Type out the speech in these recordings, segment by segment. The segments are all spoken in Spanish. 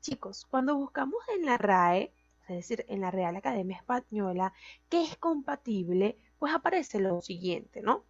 Chicos, cuando buscamos en la RAE, es decir, en la Real Academia Española, qué es compatible, pues aparece lo siguiente, ¿no?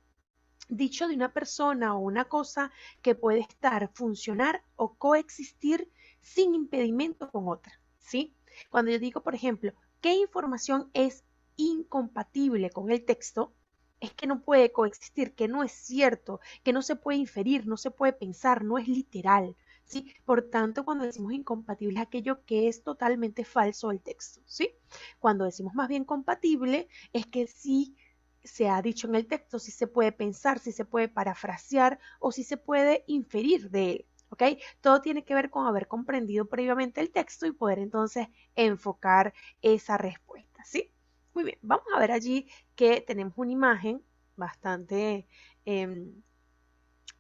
Dicho de una persona o una cosa que puede estar, funcionar o coexistir sin impedimento con otra, ¿sí? Cuando yo digo, por ejemplo, ¿qué información es incompatible con el texto? Es que no puede coexistir, que no es cierto, que no se puede inferir, no se puede pensar, no es literal, ¿sí? Por tanto, cuando decimos incompatible es aquello que es totalmente falso del texto, ¿sí? Cuando decimos más bien compatible es que sí se ha dicho en el texto, si se puede pensar, si se puede parafrasear o si se puede inferir de él. ¿Ok? Todo tiene que ver con haber comprendido previamente el texto y poder entonces enfocar esa respuesta. ¿Sí? Muy bien, vamos a ver allí que tenemos una imagen bastante eh,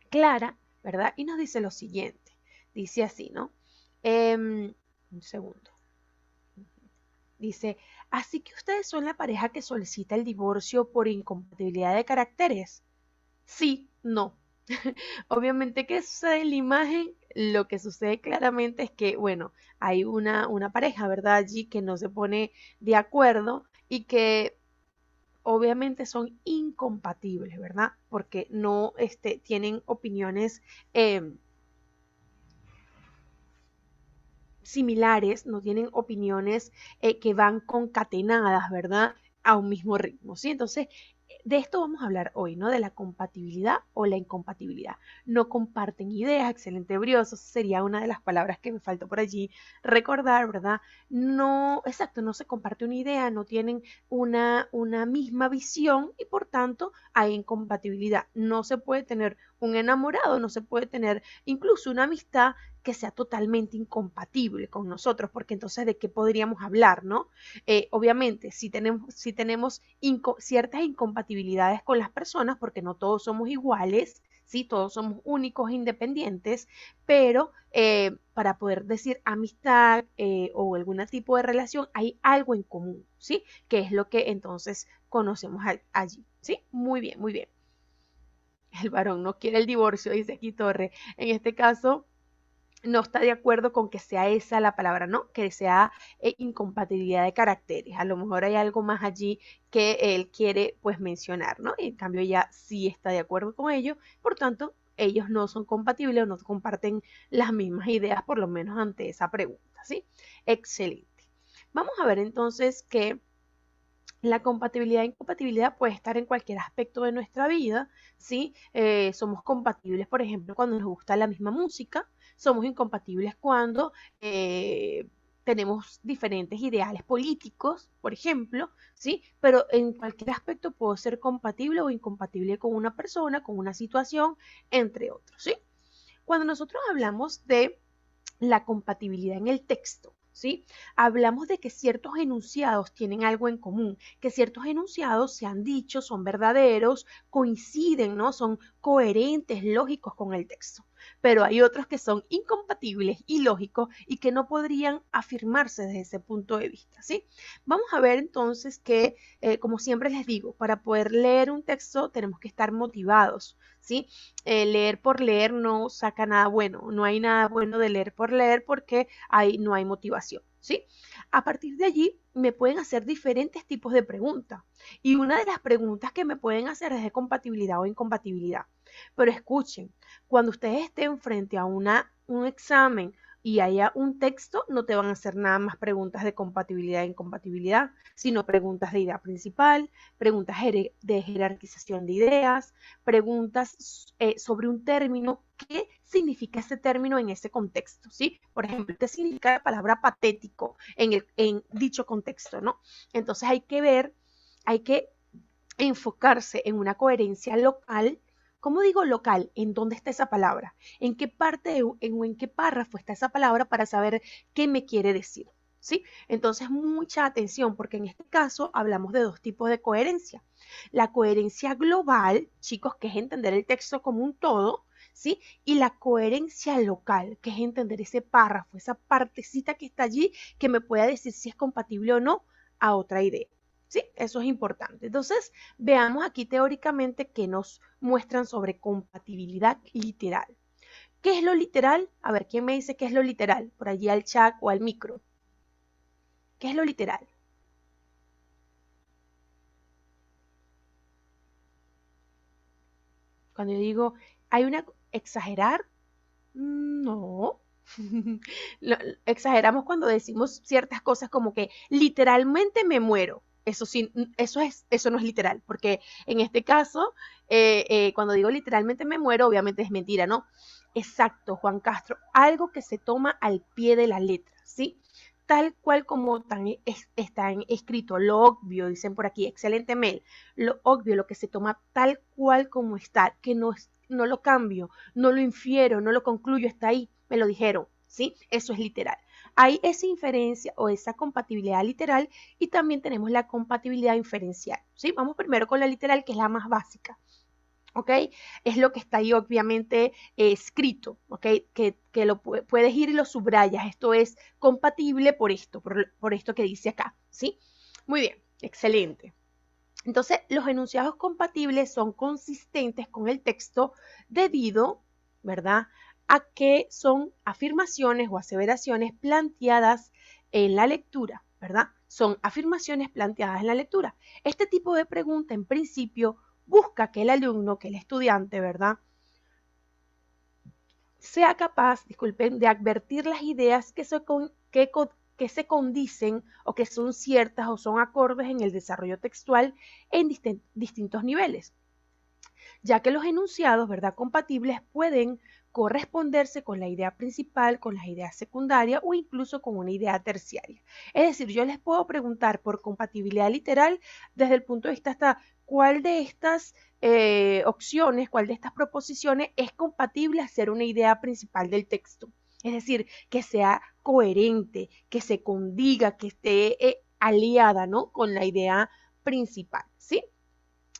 clara, ¿verdad? Y nos dice lo siguiente. Dice así, ¿no? Un segundo. Dice, así que ustedes son la pareja que solicita el divorcio por incompatibilidad de caracteres. Sí, no. Obviamente, ¿qué sucede en la imagen? Lo que sucede claramente es que, bueno, hay una pareja, ¿verdad? Allí que no se pone de acuerdo y que obviamente son incompatibles, ¿verdad? Porque no tienen opiniones similares, no tienen opiniones que van concatenadas, ¿verdad? A un mismo ritmo, ¿sí? Entonces, de esto vamos a hablar hoy, ¿no? De la compatibilidad o la incompatibilidad. No comparten ideas, excelente brioso, sería una de las palabras que me faltó por allí recordar, ¿verdad? No, exacto, no se comparte una idea, no tienen una misma visión y por tanto hay incompatibilidad. No se puede tener un enamorado, no se puede tener incluso una amistad que sea totalmente incompatible con nosotros, porque entonces de qué podríamos hablar, ¿no? Obviamente, si tenemos ciertas incompatibilidades con las personas, porque no todos somos iguales, ¿sí? Todos somos únicos e independientes, pero para poder decir amistad o algún tipo de relación, hay algo en común, ¿sí? Que es lo que entonces conocemos allí, ¿sí? Muy bien, muy bien. El varón no quiere el divorcio, dice aquí Torre. En este caso, no está de acuerdo con que sea esa la palabra, ¿no? Que sea incompatibilidad de caracteres. A lo mejor hay algo más allí que él quiere pues mencionar, ¿no? Y en cambio ella sí está de acuerdo con ello, por tanto, ellos no son compatibles o no comparten las mismas ideas, por lo menos ante esa pregunta, ¿sí? Excelente. Vamos a ver entonces que la compatibilidad e incompatibilidad puede estar en cualquier aspecto de nuestra vida, ¿sí? Somos compatibles, por ejemplo, cuando nos gusta la misma música, somos incompatibles cuando tenemos diferentes ideales políticos, por ejemplo, ¿sí? Pero en cualquier aspecto puedo ser compatible o incompatible con una persona, con una situación, entre otros, ¿sí? Cuando nosotros hablamos de la compatibilidad en el texto, ¿sí? Hablamos de que ciertos enunciados tienen algo en común, que ciertos enunciados se han dicho, son verdaderos, coinciden, ¿no? Son coherentes, lógicos con el texto. Pero hay otros que son incompatibles, ilógicos y que no podrían afirmarse desde ese punto de vista, ¿sí? Vamos a ver entonces que, como siempre les digo, para poder leer un texto tenemos que estar motivados, ¿sí? Leer por leer no saca nada bueno, no hay nada bueno de leer por leer porque no hay motivación, ¿sí? A partir de allí me pueden hacer diferentes tipos de preguntas y una de las preguntas que me pueden hacer es de compatibilidad o incompatibilidad. Pero escuchen, cuando ustedes estén frente a un examen y haya un texto, no te van a hacer nada más preguntas de compatibilidad e incompatibilidad, sino preguntas de idea principal, preguntas de jerarquización de ideas, preguntas sobre un término, qué significa ese término en ese contexto, ¿sí? Por ejemplo, ¿qué significa la palabra patético en dicho contexto, ¿no? Entonces hay que ver, hay que enfocarse en una coherencia local. ¿Cómo digo local? ¿En dónde está esa palabra? ¿En qué parte o en qué párrafo está esa palabra para saber qué me quiere decir? ¿Sí? Entonces, mucha atención, porque en este caso hablamos de dos tipos de coherencia. La coherencia global, chicos, que es entender el texto como un todo, ¿sí? Y la coherencia local, que es entender ese párrafo, esa partecita que está allí, que me pueda decir si es compatible o no a otra idea. ¿Sí? Eso es importante. Entonces, veamos aquí teóricamente qué nos muestran sobre compatibilidad literal. ¿Qué es lo literal? A ver, ¿quién me dice qué es lo literal? Por allí al chat o al micro. ¿Qué es lo literal? Cuando yo digo, hay una exagerar, no. Exageramos cuando decimos ciertas cosas como que literalmente me muero. Eso sí, eso no es literal, porque en este caso, cuando digo literalmente me muero, obviamente es mentira, ¿no? Exacto, Juan Castro, algo que se toma al pie de la letra, ¿sí? Tal cual como está escrito, lo obvio, dicen por aquí, excelente mail, lo obvio, lo que se toma tal cual como está, que no lo cambio, no lo infiero, no lo concluyo, está ahí, me lo dijeron, ¿sí? Eso es literal. Hay esa inferencia o esa compatibilidad literal y también tenemos la compatibilidad inferencial, ¿sí? Vamos primero con la literal, que es la más básica. ¿Ok? Es lo que está ahí obviamente escrito, ¿ok? Que lo puedes ir y lo subrayas. Esto es compatible por esto que dice acá, ¿sí? Muy bien, excelente. Entonces, los enunciados compatibles son consistentes con el texto debido, ¿verdad?, a que son afirmaciones o aseveraciones planteadas en la lectura, ¿verdad? Son afirmaciones planteadas en la lectura. Este tipo de pregunta, en principio, busca que el alumno, que el estudiante, ¿verdad?, sea capaz, disculpen, de advertir las ideas que se condicen o que son ciertas o son acordes en el desarrollo textual en distintos niveles, ya que los enunciados, ¿verdad?, compatibles pueden corresponderse con la idea principal, con las ideas secundarias o incluso con una idea terciaria. Es decir, yo les puedo preguntar por compatibilidad literal desde el punto de vista hasta cuál de estas opciones, cuál de estas proposiciones es compatible a ser una idea principal del texto. Es decir, que sea coherente, que se condiga, que esté aliada, ¿no?, con la idea principal, ¿sí?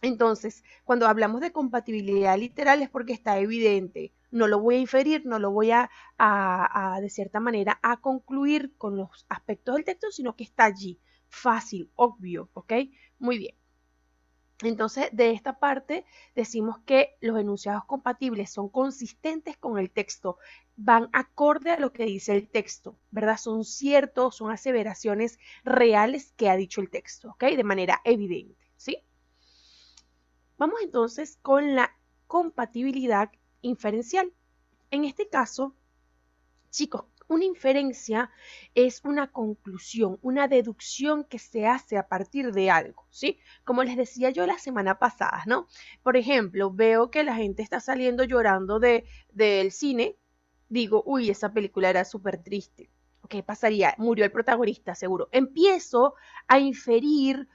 Entonces, cuando hablamos de compatibilidad literal es porque está evidente. No lo voy a inferir, no lo voy de cierta manera, a concluir con los aspectos del texto, sino que está allí. Fácil, obvio, ¿ok? Muy bien. Entonces, de esta parte decimos que los enunciados compatibles son consistentes con el texto, van acorde a lo que dice el texto, ¿verdad? Son ciertos, son aseveraciones reales que ha dicho el texto, ¿ok? De manera evidente, ¿sí? Vamos entonces con la compatibilidad inferencial. En este caso, chicos, una inferencia es una conclusión, una deducción que se hace a partir de algo, ¿sí? Como les decía yo la semana pasada, ¿no? Por ejemplo, veo que la gente está saliendo llorando del cine, digo, uy, esa película era súper triste. ¿Qué pasaría? Murió el protagonista, seguro. Empiezo a inferir,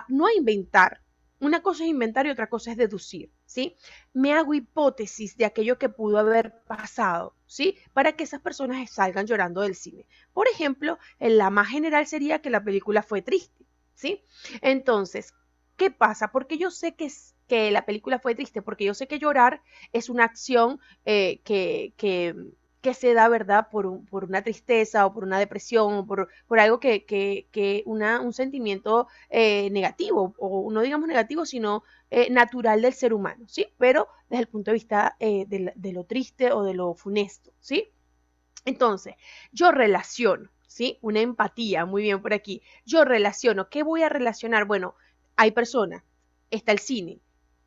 no a inventar. Una cosa es inventar y otra cosa es deducir, ¿sí? Me hago hipótesis de aquello que pudo haber pasado, ¿sí? Para que esas personas salgan llorando del cine. Por ejemplo, la más general sería que la película fue triste, ¿sí? Entonces, ¿qué pasa? Porque yo sé que la película fue triste, porque yo sé que llorar es una acción que se da, ¿verdad?, por una tristeza o por una depresión o por algo un sentimiento negativo, o no digamos negativo, sino natural del ser humano, ¿sí? Pero desde el punto de vista de lo triste o de lo funesto, ¿sí? Entonces, yo relaciono, ¿sí? Una empatía, muy bien por aquí. Yo relaciono, ¿qué voy a relacionar? Bueno, hay personas, está el cine,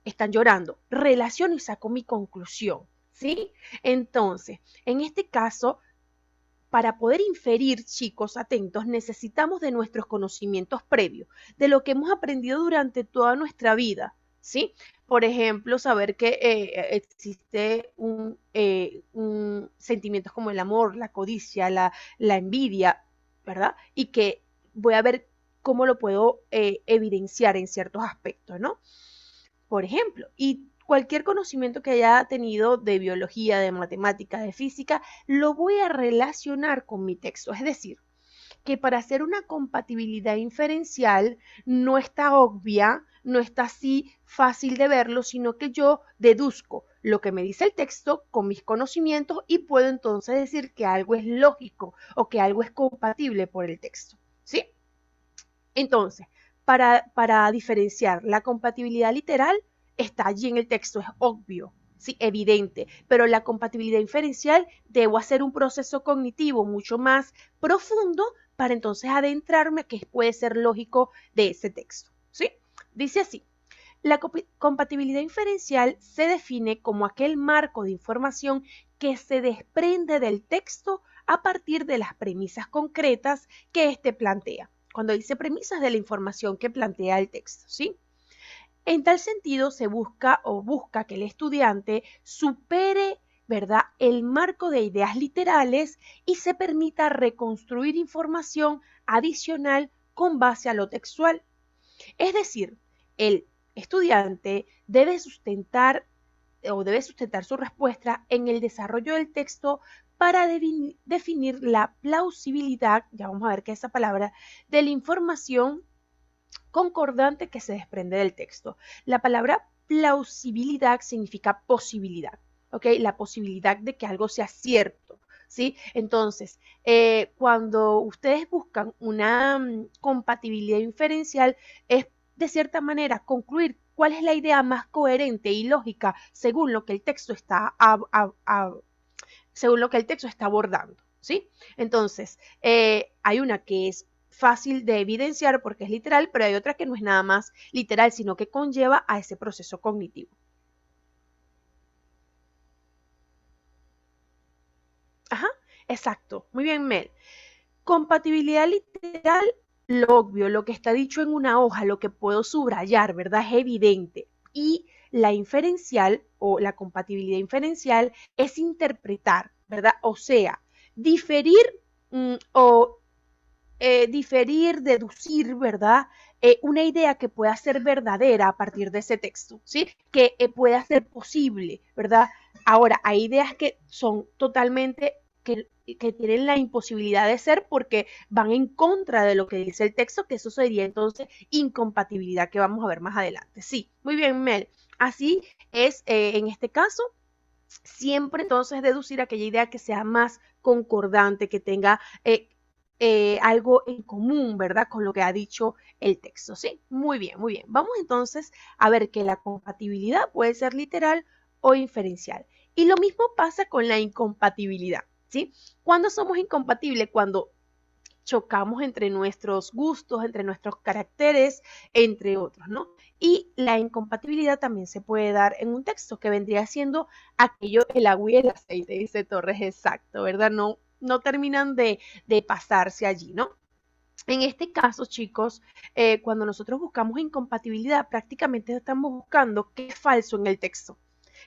están llorando, relaciono y saco mi conclusión, ¿sí? Entonces, en este caso, para poder inferir, chicos, atentos, necesitamos de nuestros conocimientos previos, de lo que hemos aprendido durante toda nuestra vida, ¿sí? Por ejemplo, saber que existe un sentimientos como el amor, la codicia, la envidia, ¿verdad? Y que voy a ver cómo lo puedo evidenciar en ciertos aspectos, ¿no? Por ejemplo, y cualquier conocimiento que haya tenido de biología, de matemática, de física, lo voy a relacionar con mi texto. Es decir, que para hacer una compatibilidad inferencial no está obvia, no está así fácil de verlo, sino que yo deduzco lo que me dice el texto con mis conocimientos y puedo entonces decir que algo es lógico o que algo es compatible por el texto, ¿sí? Entonces, para diferenciar la compatibilidad literal, está allí en el texto, es obvio, sí, evidente, pero la compatibilidad inferencial debo hacer un proceso cognitivo mucho más profundo para entonces adentrarme a qué puede ser lógico de ese texto, ¿sí? Dice así. La compatibilidad inferencial se define como aquel marco de información que se desprende del texto a partir de las premisas concretas que éste plantea. Cuando dice premisas de la información que plantea el texto, ¿sí? En tal sentido, se busca que el estudiante supere, ¿verdad?, el marco de ideas literales y se permita reconstruir información adicional con base a lo textual. Es decir, el estudiante debe sustentar su respuesta en el desarrollo del texto para definir la plausibilidad, ya vamos a ver qué es esa palabra, de la información concordante que se desprende del texto. La palabra plausibilidad significa posibilidad, ¿ok? La posibilidad de que algo sea cierto, ¿sí? Entonces, cuando ustedes buscan una compatibilidad inferencial, es de cierta manera concluir cuál es la idea más coherente y lógica según lo que el texto está, según lo que el texto está abordando, ¿sí? Entonces, hay una que es fácil de evidenciar porque es literal, pero hay otra que no es nada más literal, sino que conlleva a ese proceso cognitivo. Ajá, exacto. Muy bien, Mel. Compatibilidad literal, lo obvio, lo que está dicho en una hoja, lo que puedo subrayar, ¿verdad? Es evidente. Y la inferencial o la compatibilidad inferencial es interpretar, ¿verdad? O sea, diferir o diferir, deducir, ¿verdad? Una idea que pueda ser verdadera a partir de ese texto, ¿sí? Que pueda ser posible, ¿verdad? Ahora, hay ideas que son totalmente, que tienen la imposibilidad de ser porque van en contra de lo que dice el texto, que eso sería entonces incompatibilidad que vamos a ver más adelante. Sí, muy bien, Mel. Así es, en este caso, siempre entonces deducir aquella idea que sea más concordante, que tenga algo en común, ¿verdad? Con lo que ha dicho el texto, ¿sí? Muy bien, muy bien. Vamos entonces a ver que la compatibilidad puede ser literal o inferencial. Y lo mismo pasa con la incompatibilidad, ¿sí? ¿Cuándo somos incompatibles? Cuando chocamos entre nuestros gustos, entre nuestros caracteres, entre otros, ¿no? Y la incompatibilidad también se puede dar en un texto que vendría siendo aquello, el agua y el aceite, dice Torres, exacto, ¿verdad? No terminan de pasarse allí, ¿no? En este caso, chicos, cuando nosotros buscamos incompatibilidad, prácticamente estamos buscando qué es falso en el texto.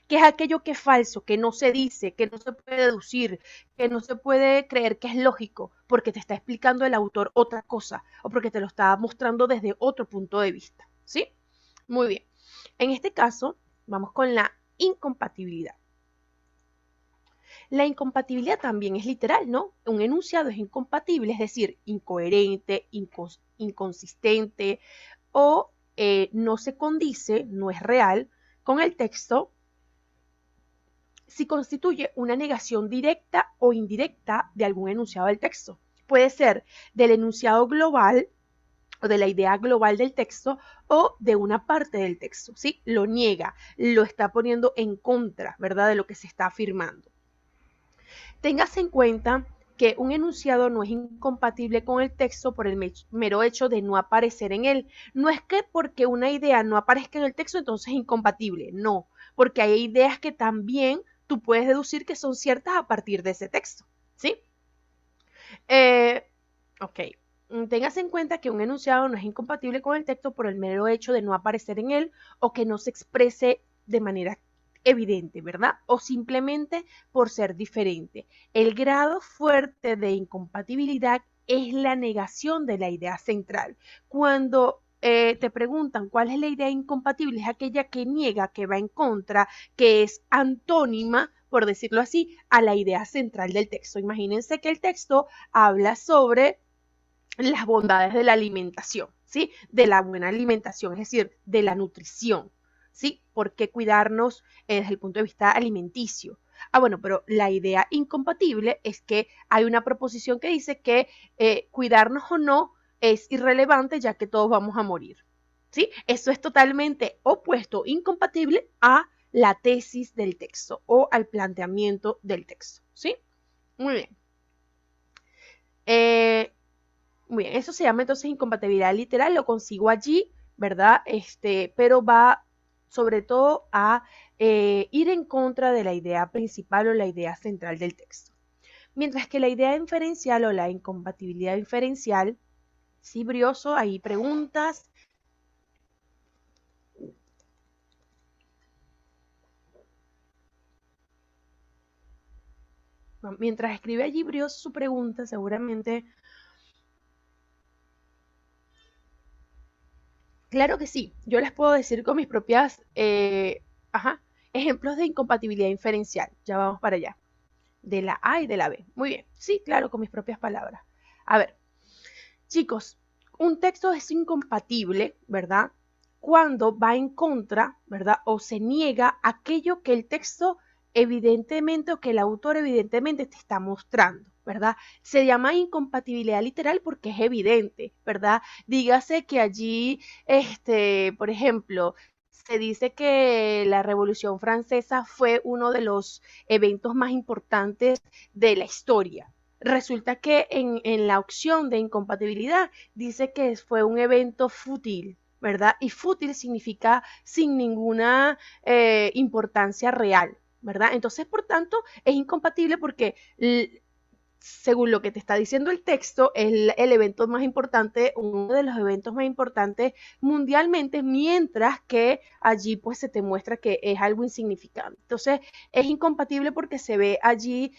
¿Qué es aquello que es falso, que no se dice, que no se puede deducir, que no se puede creer que es lógico, porque te está explicando el autor otra cosa o porque te lo está mostrando desde otro punto de vista? ¿Sí? Muy bien. En este caso, vamos con la incompatibilidad. La incompatibilidad también es literal, ¿no? Un enunciado es incompatible, es decir, incoherente, inconsistente o no se condice, no es real con el texto si constituye una negación directa o indirecta de algún enunciado del texto. Puede ser del enunciado global o de la idea global del texto o de una parte del texto, ¿sí? Lo niega, lo está poniendo en contra, ¿verdad? De lo que se está afirmando. Téngase en cuenta que un enunciado no es incompatible con el texto por el mero hecho de no aparecer en él. No es que porque una idea no aparezca en el texto entonces es incompatible, no, porque hay ideas que también tú puedes deducir que son ciertas a partir de ese texto, ¿sí? Ok. Téngase en cuenta que un enunciado no es incompatible con el texto por el mero hecho de no aparecer en él o que no se exprese de manera evidente, ¿verdad? O simplemente por ser diferente. El grado fuerte de incompatibilidad es la negación de la idea central. Cuando te preguntan cuál es la idea incompatible, es aquella que niega, que va en contra, que es antónima, por decirlo así, a la idea central del texto. Imagínense que el texto habla sobre las bondades de la alimentación, ¿sí? De la buena alimentación, es decir, de la nutrición, ¿sí? ¿Por qué cuidarnos desde el punto de vista alimenticio? Ah, bueno, pero la idea incompatible es que hay una proposición que dice que cuidarnos o no es irrelevante ya que todos vamos a morir, ¿sí? Eso es totalmente opuesto, incompatible a la tesis del texto o al planteamiento del texto, ¿sí? Muy bien. Muy bien, eso se llama entonces incompatibilidad literal, lo consigo allí, ¿verdad? Pero va sobre todo a ir en contra de la idea principal o la idea central del texto. Mientras que la idea inferencial o la incompatibilidad inferencial, sí, Brioso, hay preguntas. Mientras escribe allí Brioso su pregunta, seguramente. Claro que sí, yo les puedo decir con mis propias ejemplos de incompatibilidad inferencial. Ya vamos para allá. De la A y de la B. Muy bien, sí, claro, con mis propias palabras. A ver, chicos, un texto es incompatible, ¿verdad? Cuando va en contra, ¿verdad? O se niega aquello que el texto evidentemente o que el autor evidentemente te está mostrando, ¿verdad? Se llama incompatibilidad literal porque es evidente, ¿verdad? Dígase que allí, por ejemplo, se dice que la Revolución Francesa fue uno de los eventos más importantes de la historia. Resulta que en la opción de incompatibilidad dice que fue un evento fútil, ¿verdad? Y fútil significa sin ninguna importancia real, ¿verdad? Entonces, por tanto, es incompatible porque según lo que te está diciendo el texto, es el evento más importante, uno de los eventos más importantes mundialmente, mientras que allí pues se te muestra que es algo insignificante. Entonces es incompatible porque se ve allí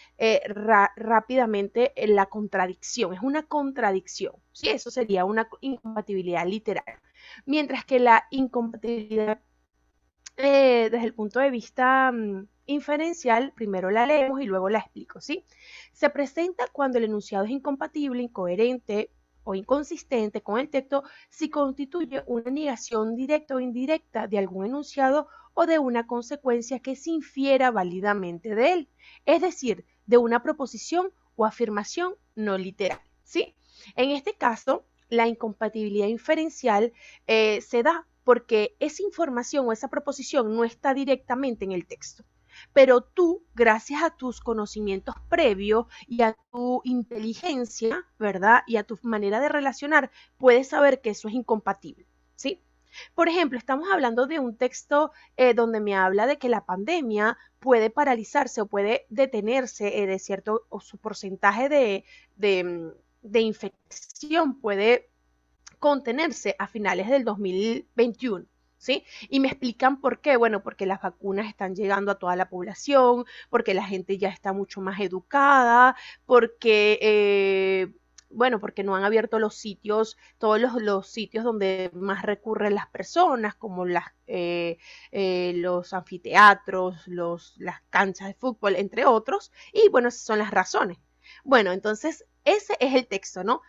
rápidamente la contradicción, es una contradicción, ¿sí? Eso sería una incompatibilidad literal. Mientras que la incompatibilidad desde el punto de vista inferencial, primero la leemos y luego la explico, ¿sí? Se presenta cuando el enunciado es incompatible, incoherente o inconsistente con el texto si constituye una negación directa o indirecta de algún enunciado o de una consecuencia que se infiera válidamente de él, es decir, de una proposición o afirmación no literal, ¿sí? En este caso, la incompatibilidad inferencial se da porque esa información o esa proposición no está directamente en el texto. Pero tú, gracias a tus conocimientos previos y a tu inteligencia, ¿verdad? Y a tu manera de relacionar, puedes saber que eso es incompatible, ¿sí? Por ejemplo, estamos hablando de un texto donde me habla de que la pandemia puede paralizarse o puede detenerse de cierto o su porcentaje de infección puede contenerse a finales del 2021. ¿Sí? Y me explican por qué. Bueno, porque las vacunas están llegando a toda la población, porque la gente ya está mucho más educada, porque, bueno, porque no han abierto los sitios, todos los sitios donde más recurren las personas, como los anfiteatros, las canchas de fútbol, entre otros. Y bueno, esas son las razones. Bueno, entonces ese es el texto, ¿no?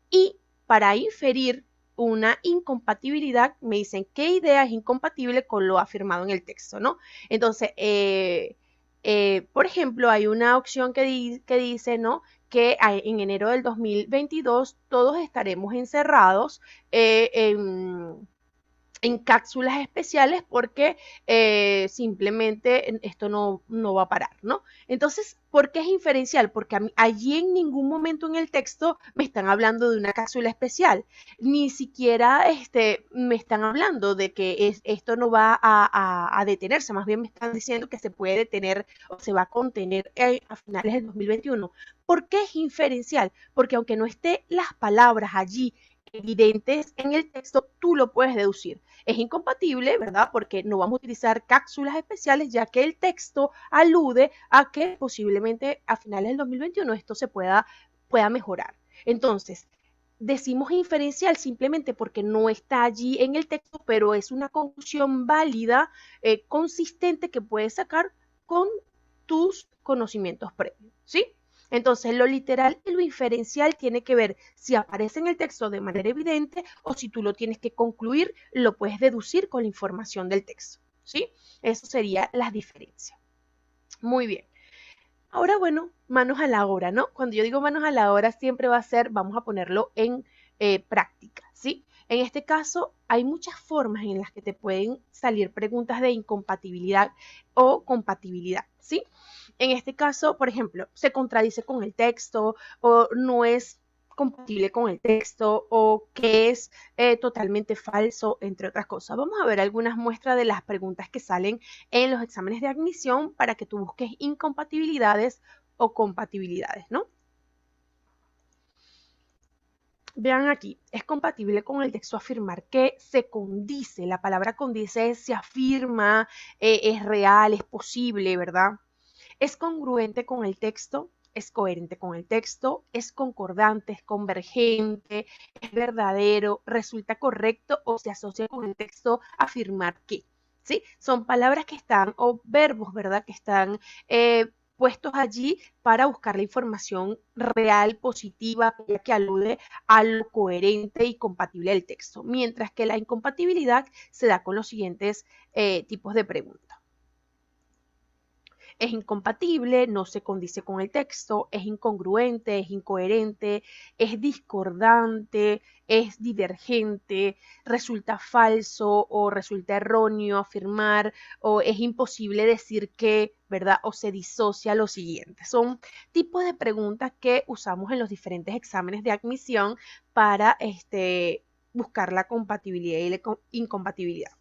Y para inferir una incompatibilidad, me dicen qué idea es incompatible con lo afirmado en el texto, ¿no? Entonces, por ejemplo, hay una opción que dice, ¿no? Que en enero del 2022 todos estaremos encerrados en cápsulas especiales porque simplemente esto no va a parar, ¿no? Entonces, ¿por qué es inferencial? Porque allí en ningún momento en el texto me están hablando de una cápsula especial, ni siquiera me están hablando de que esto no va a detenerse, más bien me están diciendo que se puede detener o se va a contener a finales del 2021. ¿Por qué es inferencial? Porque aunque no estén las palabras allí evidentes en el texto, tú lo puedes deducir. Es incompatible, ¿verdad? Porque no vamos a utilizar cápsulas especiales, ya que el texto alude a que posiblemente a finales del 2021 esto pueda mejorar. Entonces, decimos inferencial simplemente porque no está allí en el texto, pero es una conclusión válida, consistente que puedes sacar con tus conocimientos previos, ¿sí? Entonces, lo literal y lo inferencial tiene que ver si aparece en el texto de manera evidente o si tú lo tienes que concluir, lo puedes deducir con la información del texto, ¿sí? Eso sería las diferencias. Muy bien. Ahora, bueno, manos a la obra, ¿no? Cuando yo digo manos a la obra, siempre va a ser, vamos a ponerlo en práctica, ¿sí? En este caso, hay muchas formas en las que te pueden salir preguntas de incompatibilidad o compatibilidad, ¿sí? En este caso, por ejemplo, se contradice con el texto o no es compatible con el texto o que es totalmente falso, entre otras cosas. Vamos a ver algunas muestras de las preguntas que salen en los exámenes de admisión para que tú busques incompatibilidades o compatibilidades, ¿no? Vean aquí, es compatible con el texto afirmar que se condice, la palabra condice es se afirma, es real, es posible, ¿verdad? Es congruente con el texto, es coherente con el texto, es concordante, es convergente, es verdadero, resulta correcto o se asocia con el texto afirmar que. ¿Sí? Son palabras que están, o verbos, ¿verdad? Que están puestos allí para buscar la información real, positiva, que alude a lo coherente y compatible del texto, mientras que la incompatibilidad se da con los siguientes tipos de preguntas. Es incompatible, no se condice con el texto, es incongruente, es incoherente, es discordante, es divergente, resulta falso o resulta erróneo afirmar o es imposible decir que, ¿verdad? O se disocia lo siguiente. Son tipos de preguntas que usamos en los diferentes exámenes de admisión para buscar la compatibilidad y la incompatibilidad.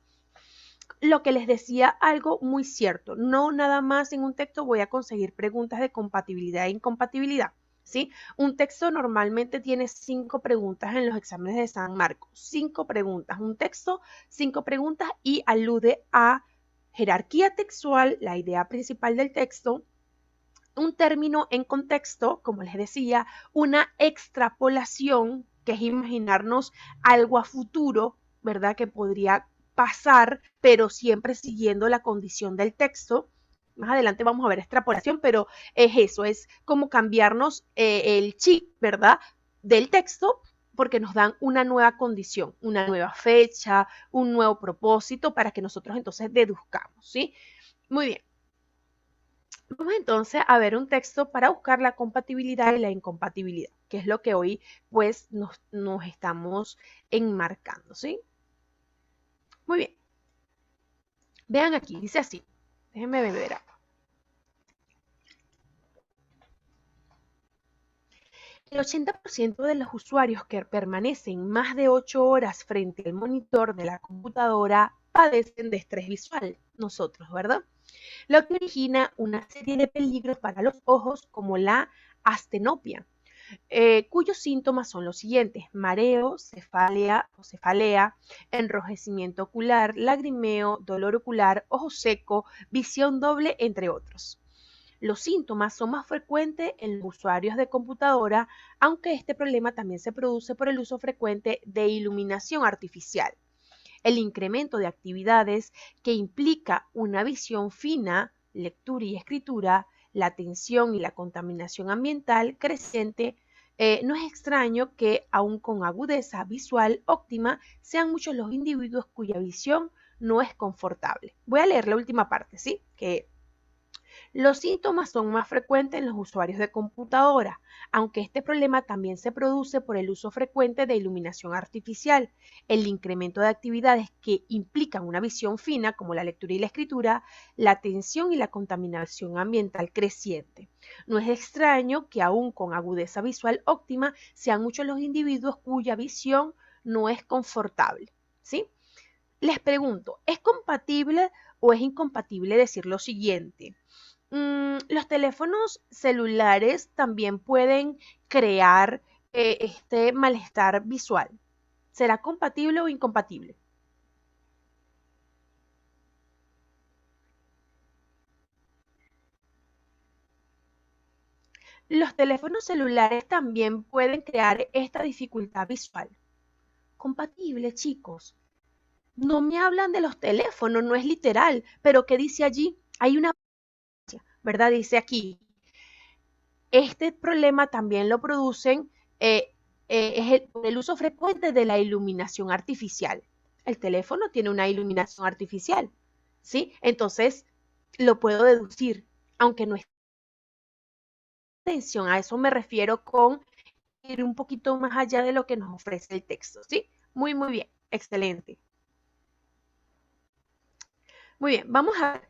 Lo que les decía, algo muy cierto, no nada más en un texto voy a conseguir preguntas de compatibilidad e incompatibilidad, ¿sí? Un texto normalmente tiene 5 preguntas en los exámenes de San Marcos, 5 preguntas, un texto, 5 preguntas y alude a jerarquía textual, la idea principal del texto, un término en contexto, como les decía, una extrapolación, que es imaginarnos algo a futuro, ¿verdad? Que podría pasar, pero siempre siguiendo la condición del texto. Más adelante vamos a ver extrapolación, pero es eso, es como cambiarnos el chip, ¿verdad? Del texto, porque nos dan una nueva condición, una nueva fecha, un nuevo propósito para que nosotros entonces deduzcamos, ¿sí? Muy bien. Vamos entonces a ver un texto para buscar la compatibilidad y la incompatibilidad, que es lo que hoy pues nos estamos enmarcando, ¿sí? Muy bien. Vean aquí, dice así. Déjenme beber agua. El 80% de los usuarios que permanecen más de 8 horas frente al monitor de la computadora padecen de estrés visual. Nosotros, ¿verdad? Lo que origina una serie de peligros para los ojos como la astenopia, cuyos síntomas son los siguientes: mareo, cefalea, enrojecimiento ocular, lagrimeo, dolor ocular, ojo seco, visión doble, entre otros. Los síntomas son más frecuentes en los usuarios de computadora, aunque este problema también se produce por el uso frecuente de iluminación artificial. El incremento de actividades que implica una visión fina, lectura y escritura, la atención y la contaminación ambiental creciente, no es extraño que, aun con agudeza visual óptima, sean muchos los individuos cuya visión no es confortable. Voy a leer la última parte, ¿sí? Que los síntomas son más frecuentes en los usuarios de computadora, aunque este problema también se produce por el uso frecuente de iluminación artificial, el incremento de actividades que implican una visión fina, como la lectura y la escritura, la atención y la contaminación ambiental creciente. No es extraño que aún con agudeza visual óptima sean muchos los individuos cuya visión no es confortable, ¿sí? Les pregunto, ¿es compatible o es incompatible decir lo siguiente? Los teléfonos celulares también pueden crear este malestar visual. ¿Será compatible o incompatible? Los teléfonos celulares también pueden crear esta dificultad visual. Compatible, chicos. No me hablan de los teléfonos, no es literal, pero ¿qué dice allí? Hay una, ¿verdad? Dice aquí, este problema también lo producen es el uso frecuente de la iluminación artificial. El teléfono tiene una iluminación artificial, ¿sí? Entonces, lo puedo deducir, aunque no es atención, a eso me refiero con ir un poquito más allá de lo que nos ofrece el texto, ¿sí? Muy, muy bien. Excelente. Muy bien, vamos a ver.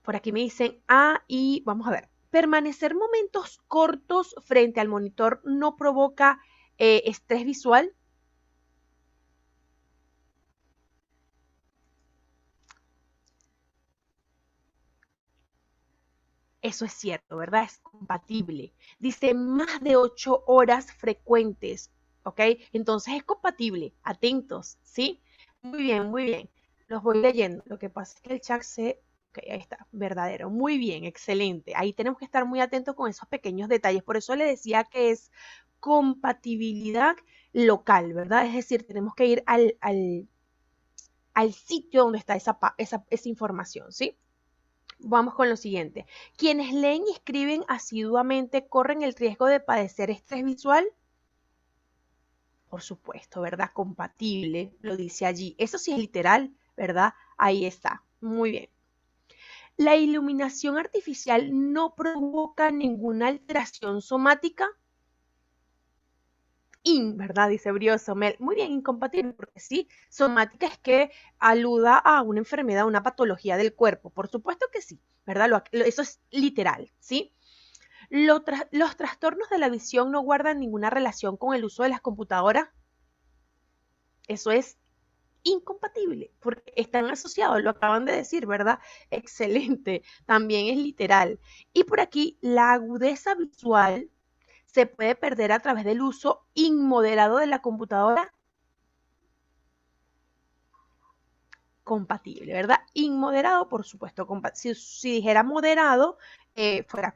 Por aquí me dicen y vamos a ver. Permanecer momentos cortos frente al monitor no provoca estrés visual. Eso es cierto, ¿verdad? Es compatible. Dice más de 8 horas frecuentes, ¿ok? Entonces es compatible. Atentos, ¿sí? Muy bien, muy bien. Los voy leyendo. Lo que pasa es que el chat se... Ok, ahí está, verdadero. Muy bien, excelente. Ahí tenemos que estar muy atentos con esos pequeños detalles. Por eso le decía que es compatibilidad local, ¿verdad? Es decir, tenemos que ir al sitio donde está esa información, ¿sí? Vamos con lo siguiente. Quienes leen y escriben asiduamente corren el riesgo de padecer estrés visual. Por supuesto, ¿verdad? Compatible, lo dice allí. Eso sí es literal, ¿verdad? Ahí está. Muy bien. La iluminación artificial no provoca ninguna alteración somática. ¿Verdad? Dice Brioso Mel. Muy bien, incompatible, porque sí, somática es que aluda a una enfermedad, una patología del cuerpo. Por supuesto que sí, ¿verdad? Eso es literal, ¿sí? Los trastornos de la visión no guardan ninguna relación con el uso de las computadoras. Eso es incompatible, porque están asociados, lo acaban de decir, ¿verdad? Excelente, también es literal. Y por aquí, la agudeza visual se puede perder a través del uso inmoderado de la computadora. Compatible, ¿verdad? Inmoderado, por supuesto, si dijera moderado, fuera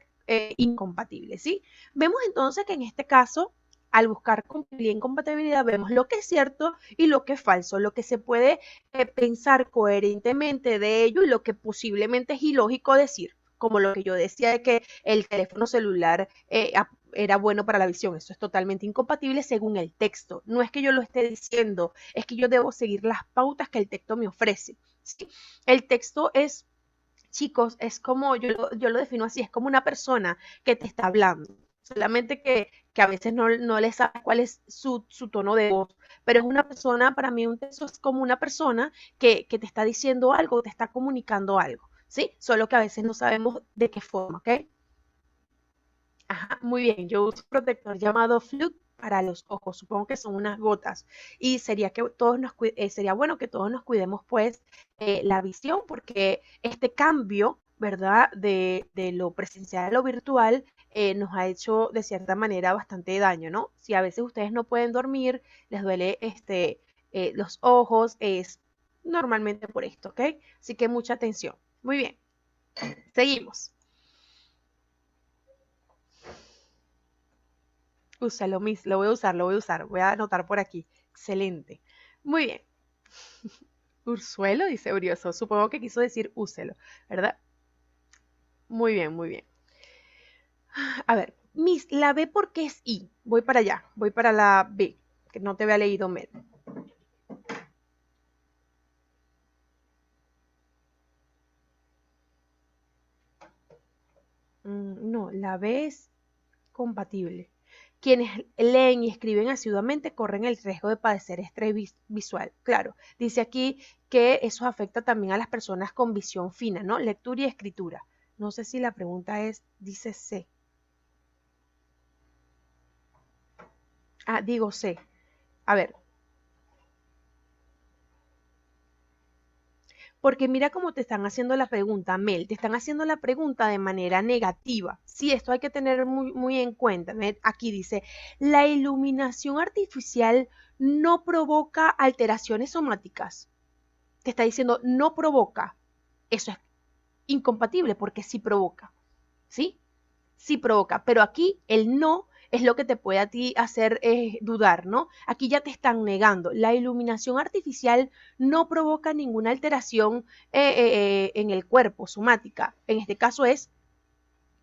incompatible, ¿sí? Vemos entonces que en este caso, al buscar compatibilidad e incompatibilidad, vemos lo que es cierto y lo que es falso, lo que se puede pensar coherentemente de ello y lo que posiblemente es ilógico decir, como lo que yo decía de que el teléfono celular era bueno para la visión. Eso es totalmente incompatible según el texto. No es que yo lo esté diciendo, es que yo debo seguir las pautas que el texto me ofrece. ¿Sí? El texto es, chicos, es como, yo lo defino así, es como una persona que te está hablando. Solamente que a veces no le sabes cuál es su tono de voz, pero es una persona, para mí un texto es como una persona que te está diciendo algo, te está comunicando algo, ¿sí? Solo que a veces no sabemos de qué forma, ¿ok? Ajá, muy bien, yo uso un protector llamado Flute para los ojos, supongo que son unas gotas y sería bueno que todos nos cuidemos pues la visión porque este cambio, ¿verdad? De lo presencial a lo virtual nos ha hecho de cierta manera bastante daño, ¿no? Si a veces ustedes no pueden dormir, les duele los ojos, es normalmente por esto, ¿ok? Así que mucha atención. Muy bien, seguimos. Úsalo, Miss, lo voy a usar, lo voy a usar. Voy a anotar por aquí. Excelente. Muy bien. Ursuelo, dice Brioso. Supongo que quiso decir úselo, ¿verdad? Muy bien, muy bien. A ver, Miss, la B porque es I. Voy para allá, voy para la B, que no te había leído Mel. No, la B es compatible. Quienes leen y escriben asiduamente corren el riesgo de padecer estrés visual. Claro, dice aquí que eso afecta también a las personas con visión fina, ¿no? Lectura y escritura. No sé si la pregunta es, dice C. Digo C. A ver, porque mira cómo te están haciendo la pregunta, Mel, te están haciendo la pregunta de manera negativa. Sí, esto hay que tener muy, muy en cuenta. Aquí dice, la iluminación artificial no provoca alteraciones somáticas. Te está diciendo no provoca. Eso es incompatible porque sí provoca. ¿Sí? Sí provoca. Pero aquí el no es lo que te puede a ti hacer dudar, ¿no? Aquí ya te están negando. La iluminación artificial no provoca ninguna alteración en el cuerpo, somática. En este caso es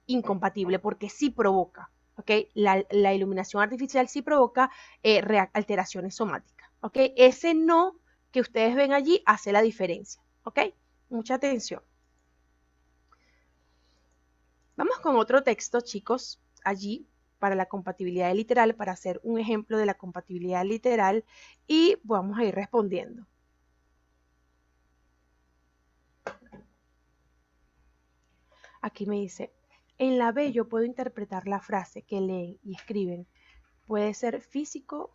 incompatible porque sí provoca. ¿Ok? La iluminación artificial sí provoca alteraciones somáticas. ¿Ok? Ese no que ustedes ven allí hace la diferencia. ¿Ok? Mucha atención. Vamos con otro texto, chicos, allí. para la compatibilidad literal, para hacer un ejemplo de la compatibilidad literal y vamos a ir respondiendo. Aquí me dice, en la B yo puedo interpretar la frase que leen y escriben. Puede ser físico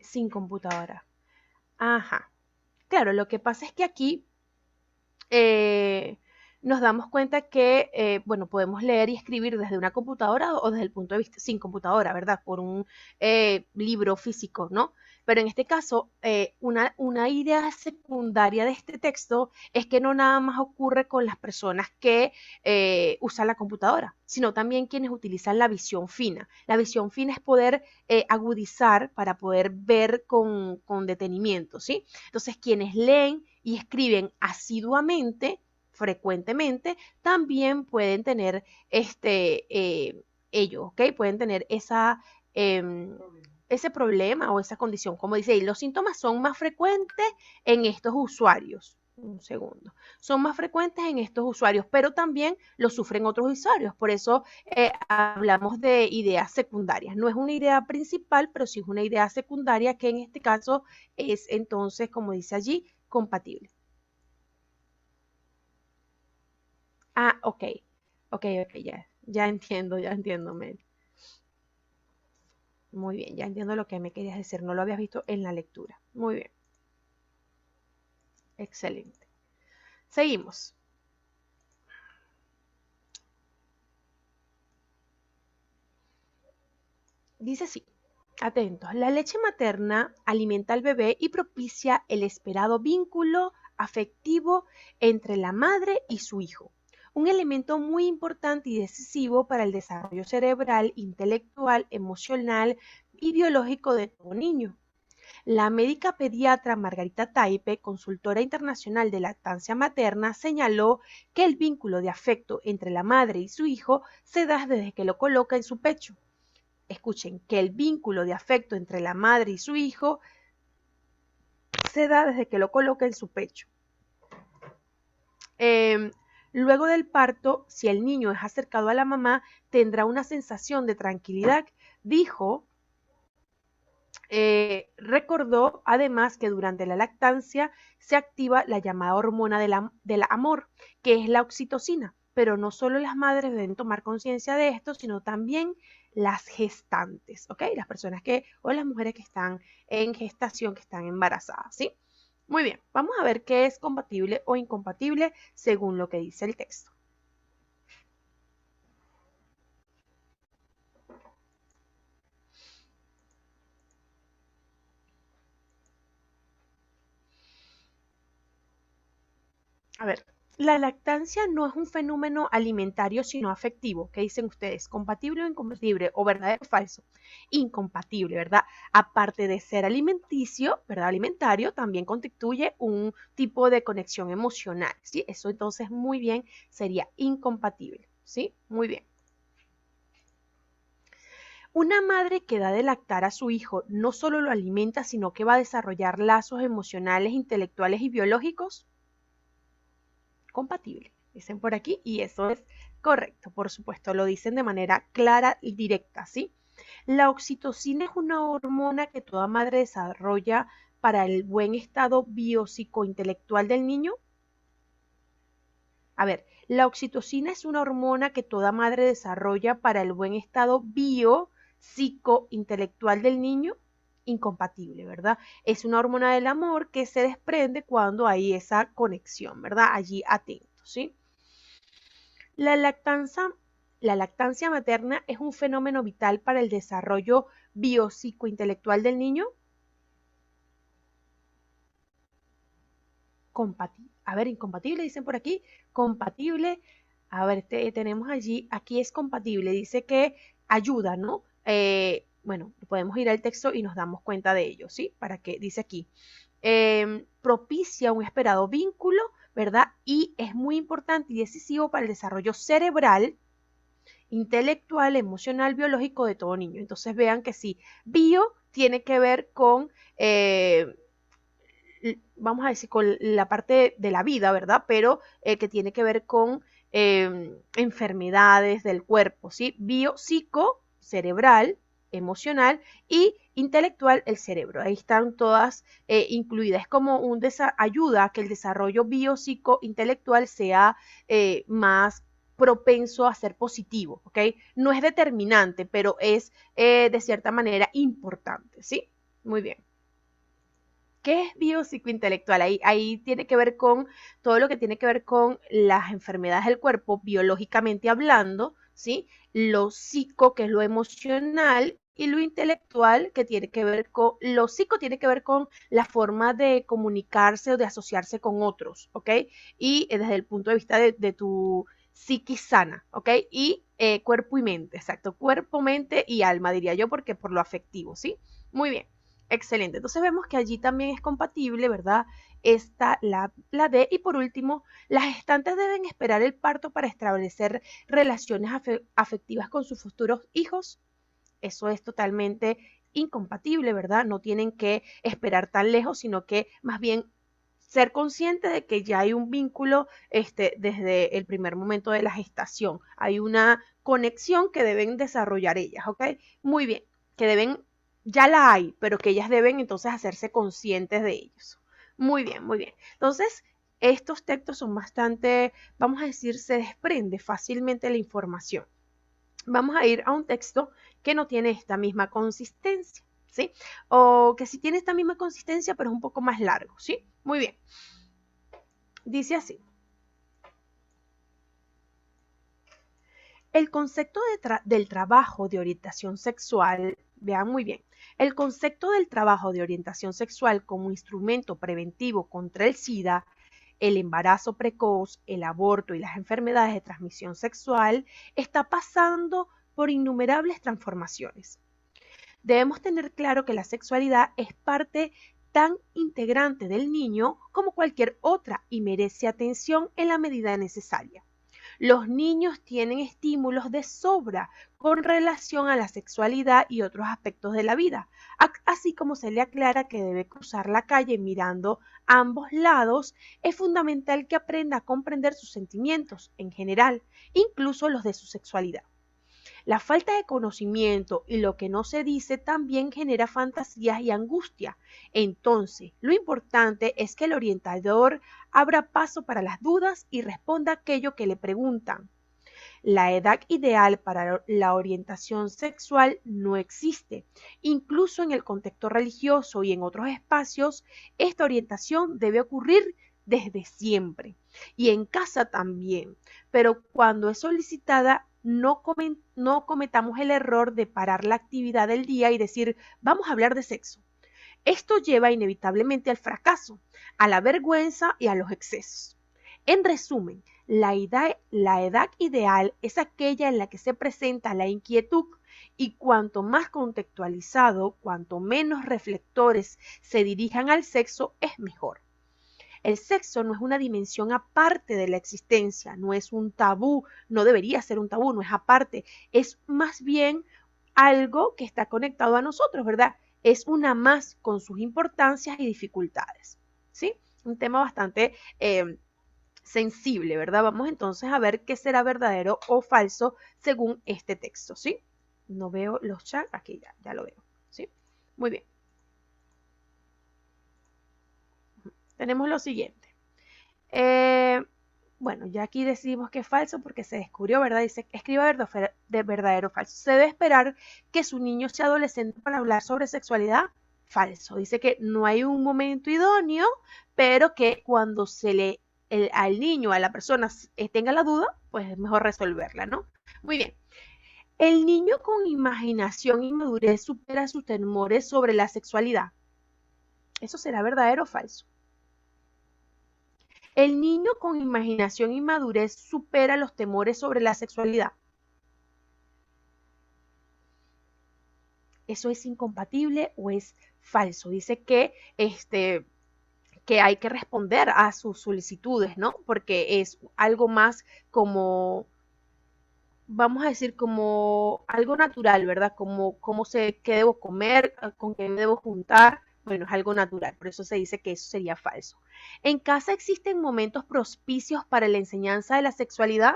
sin computadora. Ajá. Claro, lo que pasa es que aquí nos damos cuenta que, bueno, podemos leer y escribir desde una computadora o desde el punto de vista sin computadora, ¿verdad? Por un libro físico, ¿no? Pero en este caso, una idea secundaria de este texto es que no nada más ocurre con las personas que usan la computadora, sino también quienes utilizan la visión fina. La visión fina es poder agudizar para poder ver con detenimiento, ¿sí? Entonces, quienes leen y escriben asiduamente, frecuentemente, también pueden tener ello, ¿ok? Pueden tener ese problema o esa condición. Como dice ahí, los síntomas son más frecuentes en estos usuarios. Un segundo. Son más frecuentes en estos usuarios, pero también lo sufren otros usuarios. Por eso hablamos de ideas secundarias. No es una idea principal, pero sí es una idea secundaria que en este caso es entonces, como dice allí, compatible. Ah, ok, ya entiendo, Mel. Muy bien, ya entiendo lo que me querías decir, no lo habías visto en la lectura. Muy bien, excelente. Seguimos. Dice así, atentos, la leche materna alimenta al bebé y propicia el esperado vínculo afectivo entre la madre y su hijo, un elemento muy importante y decisivo para el desarrollo cerebral, intelectual, emocional y biológico de todo niño. La médica pediatra Margarita Taipe, consultora internacional de lactancia materna, señaló que el vínculo de afecto entre la madre y su hijo se da desde que lo coloca en su pecho. Escuchen, que el vínculo de afecto entre la madre y su hijo se da desde que lo coloca en su pecho. Luego del parto, si el niño es acercado a la mamá, tendrá una sensación de tranquilidad, dijo. Recordó además que durante la lactancia se activa la llamada hormona del amor, que es la oxitocina, pero no solo las madres deben tomar conciencia de esto, sino también las gestantes, ¿ok? Las personas o las mujeres que están en gestación, que están embarazadas, ¿sí? Muy bien, vamos a ver qué es compatible o incompatible según lo que dice el texto. A ver, la lactancia no es un fenómeno alimentario, sino afectivo. ¿Qué dicen ustedes? ¿Compatible o incompatible? ¿O verdadero o falso? Incompatible, ¿verdad? Aparte de ser alimenticio, ¿verdad? Alimentario, también constituye un tipo de conexión emocional, ¿sí? Eso entonces muy bien sería incompatible, ¿sí? Muy bien. Una madre que da de lactar a su hijo no solo lo alimenta, sino que va a desarrollar lazos emocionales, intelectuales y biológicos compatible, dicen por aquí, y eso es correcto, por supuesto, lo dicen de manera clara y directa, ¿sí? La oxitocina es una hormona que toda madre desarrolla para el buen estado biopsicointelectual del niño. A ver, la oxitocina es una hormona que toda madre desarrolla para el buen estado biopsicointelectual del niño. Incompatible, ¿verdad? Es una hormona del amor que se desprende cuando hay esa conexión, ¿verdad? Allí atento, ¿sí? La lactancia materna es un fenómeno vital para el desarrollo biopsicointelectual del niño. Compatible. A ver, incompatible, dicen por aquí. Compatible. A ver, tenemos allí, aquí es compatible. Dice que ayuda, ¿no? Bueno, podemos ir al texto y nos damos cuenta de ello, ¿sí? Para que dice aquí. Propicia un esperado vínculo, ¿verdad? Y es muy importante y decisivo para el desarrollo cerebral, intelectual, emocional, biológico de todo niño. Entonces vean que sí, bio tiene que ver con, vamos a decir, con la parte de la vida, ¿verdad? Pero que tiene que ver con enfermedades del cuerpo, ¿sí? Psico, cerebral, emocional y intelectual, el cerebro. Ahí están todas incluidas. Es como ayuda a que el desarrollo biopsico-intelectual sea más propenso a ser positivo, ¿ok? No es determinante, pero es de cierta manera importante, ¿sí? Muy bien. ¿Qué es biopsicointelectual? Ahí tiene que ver con todo lo que tiene que ver con las enfermedades del cuerpo, biológicamente hablando, ¿sí? Lo psico, que es lo emocional, y lo intelectual, que tiene que ver con, lo psico tiene que ver con la forma de comunicarse o de asociarse con otros, ¿ok? Y desde el punto de vista de tu psiquis sana, ¿ok? Y cuerpo y mente, exacto, cuerpo, mente y alma, diría yo, porque por lo afectivo, ¿sí? Muy bien. Excelente. Entonces vemos que allí también es compatible, ¿verdad? Está la D. Y por último, las gestantes deben esperar el parto para establecer relaciones afectivas con sus futuros hijos. Eso es totalmente incompatible, ¿verdad? No tienen que esperar tan lejos, sino que más bien ser consciente de que ya hay un vínculo desde el primer momento de la gestación. Hay una conexión que deben desarrollar ellas, ¿ok? Muy bien, que deben, ya la hay, pero que ellas deben entonces hacerse conscientes de ellos. Muy bien, muy bien. Entonces, estos textos son bastante, vamos a decir, se desprende fácilmente la información. Vamos a ir a un texto que no tiene esta misma consistencia, ¿sí? O que sí tiene esta misma consistencia, pero es un poco más largo, ¿sí? Muy bien. Dice así. El concepto del trabajo de orientación sexual, vean muy bien, el concepto del trabajo de orientación sexual como instrumento preventivo contra el SIDA, el embarazo precoz, el aborto y las enfermedades de transmisión sexual está pasando por innumerables transformaciones. Debemos tener claro que la sexualidad es parte tan integrante del niño como cualquier otra y merece atención en la medida necesaria. Los niños tienen estímulos de sobra con relación a la sexualidad y otros aspectos de la vida, así como se le aclara que debe cruzar la calle mirando a ambos lados, es fundamental que aprenda a comprender sus sentimientos en general, incluso los de su sexualidad. La falta de conocimiento y lo que no se dice también genera fantasías y angustia. Entonces, lo importante es que el orientador abra paso para las dudas y responda aquello que le preguntan. La edad ideal para la orientación sexual no existe. Incluso en el contexto religioso y en otros espacios, esta orientación debe ocurrir desde siempre. Y en casa también. Pero cuando es solicitada, no cometamos el error de parar la actividad del día y decir, vamos a hablar de sexo. Esto lleva inevitablemente al fracaso, a la vergüenza y a los excesos. En resumen, la edad ideal es aquella en la que se presenta la inquietud y cuanto más contextualizado, cuanto menos reflectores se dirijan al sexo, es mejor. El sexo no es una dimensión aparte de la existencia, no es un tabú, no debería ser un tabú, no es aparte, es más bien algo que está conectado a nosotros, ¿verdad? Es una más con sus importancias y dificultades, ¿sí? Un tema bastante sensible, ¿verdad? Vamos entonces a ver qué será verdadero o falso según este texto, ¿sí? No veo los chats, aquí ya lo veo, ¿sí? Muy bien. Tenemos lo siguiente. Bueno, ya aquí decimos que es falso porque se descubrió, ¿verdad? Dice, escriba de verdadero o falso. ¿Se debe esperar que su niño sea adolescente para hablar sobre sexualidad? Falso. Dice que no hay un momento idóneo, pero que cuando al niño, a la persona tenga la duda, pues es mejor resolverla, ¿no? Muy bien. El niño con imaginación y madurez supera sus temores sobre la sexualidad. ¿Eso será verdadero o falso? El niño con imaginación y madurez supera los temores sobre la sexualidad. ¿Eso es incompatible o es falso? Dice que hay que responder a sus solicitudes, ¿no? Porque es algo más como, vamos a decir, como algo natural, ¿verdad? Como qué debo comer, con qué me debo juntar, bueno, es algo natural, por eso se dice que eso sería falso. ¿En casa existen momentos propicios para la enseñanza de la sexualidad?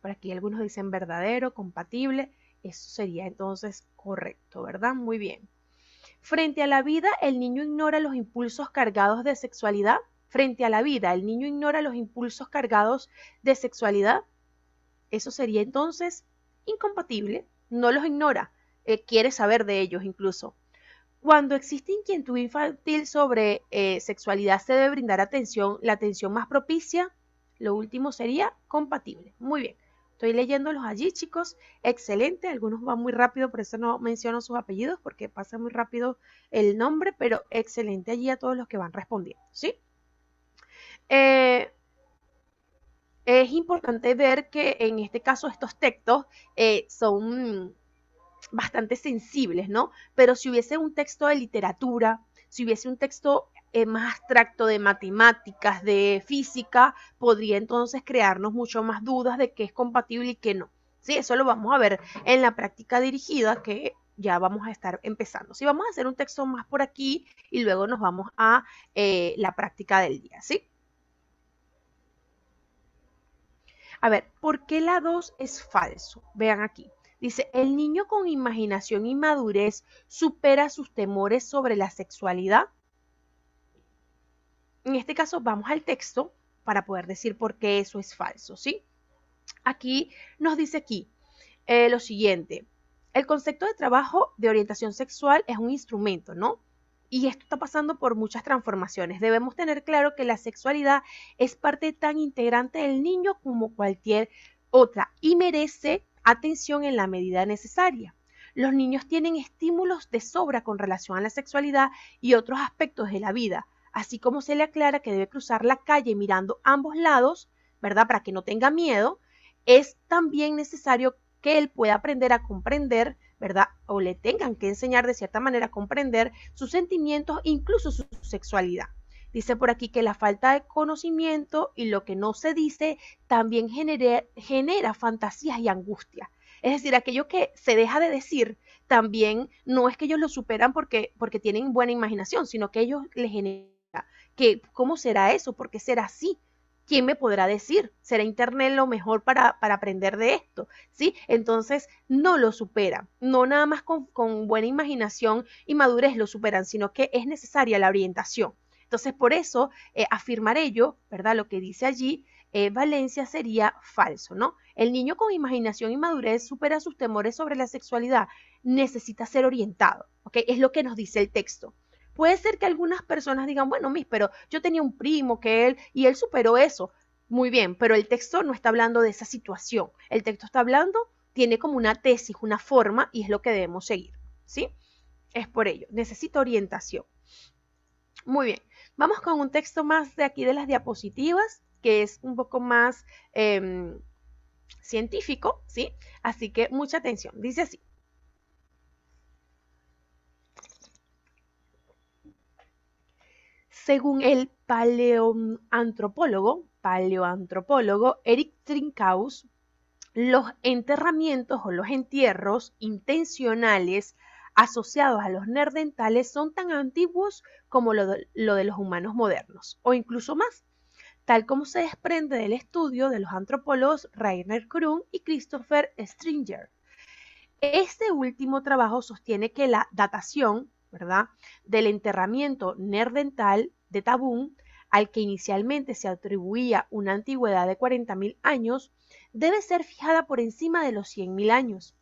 Por aquí algunos dicen verdadero, compatible. Eso sería entonces correcto, ¿verdad? Muy bien. Frente a la vida, el niño ignora los impulsos cargados de sexualidad. Frente a la vida, el niño ignora los impulsos cargados de sexualidad. Eso sería entonces incompatible. No los ignora. Quiere saber de ellos incluso. Cuando existe inquietud infantil sobre sexualidad, se debe brindar atención, la atención más propicia. Lo último sería compatible. Muy bien. Estoy leyéndolos allí, chicos. Excelente. Algunos van muy rápido, por eso no menciono sus apellidos, porque pasa muy rápido el nombre, pero excelente allí a todos los que van respondiendo, ¿sí? Es importante ver que en este caso estos textos son bastante sensibles, ¿no? Pero si hubiese un texto de literatura, si hubiese un texto más abstracto de matemáticas, de física, podría entonces crearnos mucho más dudas de qué es compatible y qué no. Sí, eso lo vamos a ver en la práctica dirigida que ya vamos a estar empezando. Sí, vamos a hacer un texto más por aquí y luego nos vamos a la práctica del día, ¿sí? A ver, ¿por qué la 2 es falso? Vean aquí. Dice, el niño con imaginación y madurez supera sus temores sobre la sexualidad. En este caso vamos al texto para poder decir por qué eso es falso, ¿sí? Aquí nos dice aquí lo siguiente. El concepto de trabajo de orientación sexual es un instrumento, ¿no? Y esto está pasando por muchas transformaciones. Debemos tener claro que la sexualidad es parte tan integrante del niño como cualquier otra y merece atención en la medida necesaria. Los niños tienen estímulos de sobra con relación a la sexualidad y otros aspectos de la vida, así como se le aclara que debe cruzar la calle mirando ambos lados, ¿verdad? Para que no tenga miedo, es también necesario que él pueda aprender a comprender, ¿verdad? O le tengan que enseñar de cierta manera a comprender sus sentimientos, incluso su sexualidad. Dice por aquí que la falta de conocimiento y lo que no se dice también genera fantasías y angustia. Es decir, aquello que se deja de decir también no es que ellos lo superan porque tienen buena imaginación, sino que ellos les genera que cómo será eso, por qué será así, ¿quién me podrá decir? ¿Será Internet lo mejor para aprender de esto? ¿Sí? Entonces, no lo superan. No nada más con buena imaginación y madurez lo superan, sino que es necesaria la orientación. Entonces, por eso, afirmar ello, ¿verdad? Lo que dice allí, Valencia sería falso, ¿no? El niño con imaginación y madurez supera sus temores sobre la sexualidad, necesita ser orientado, ¿ok? Es lo que nos dice el texto. Puede ser que algunas personas digan, bueno, mis, pero yo tenía un primo que él superó eso. Muy bien, pero el texto no está hablando de esa situación. El texto está hablando, tiene como una tesis, una forma, y es lo que debemos seguir, ¿sí? Es por ello, necesita orientación. Muy bien, vamos con un texto más de aquí de las diapositivas, que es un poco más científico, ¿sí? Así que mucha atención. Dice así. Según el paleoantropólogo Eric Trinkaus, los enterramientos o los entierros intencionales asociados a los neandertales son tan antiguos como lo de los humanos modernos, o incluso más, tal como se desprende del estudio de los antropólogos Rainer Krun y Christopher Stringer. Este último trabajo sostiene que la datación, ¿verdad?, del enterramiento neandertal de Tabún, al que inicialmente se atribuía una antigüedad de 40.000 años, debe ser fijada por encima de los 100.000 años.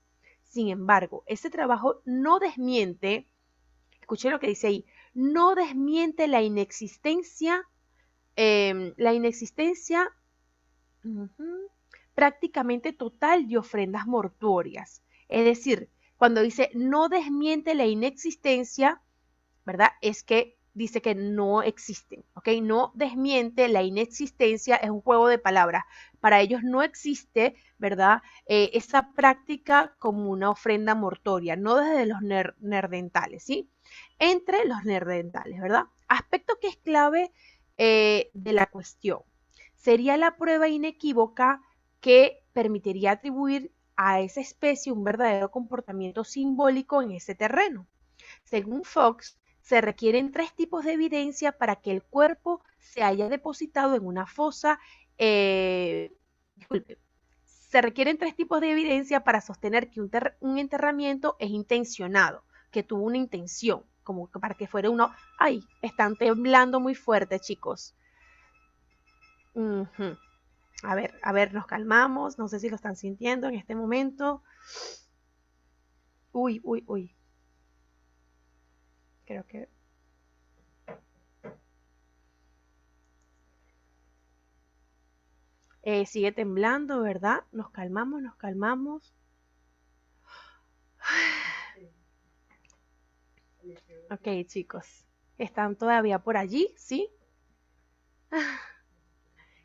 Sin embargo, ese trabajo no desmiente, escuchen lo que dice ahí, no desmiente la inexistencia prácticamente total de ofrendas mortuorias. Es decir, cuando dice no desmiente la inexistencia, ¿verdad? Es que dice que no existen, ¿ok? No desmiente la inexistencia, es un juego de palabras. Para ellos no existe, ¿verdad? Esa práctica como una ofrenda mortuoria, no desde los neandertales, ¿sí? Entre los neandertales, ¿verdad? Aspecto que es clave de la cuestión. Sería la prueba inequívoca que permitiría atribuir a esa especie un verdadero comportamiento simbólico en ese terreno. Según Fox, se requieren 3 tipos de evidencia para que el cuerpo se haya depositado en una fosa. Disculpe, se requieren 3 tipos de evidencia para sostener que un enterramiento es intencionado, que tuvo una intención, como para que fuera uno. Ay, están temblando muy fuerte, chicos. A ver, nos calmamos. No sé si lo están sintiendo en este momento. Uy, uy, uy. Creo que sigue temblando, ¿verdad? Nos calmamos, nos calmamos. Ok, chicos. ¿Están todavía por allí? ¿Sí?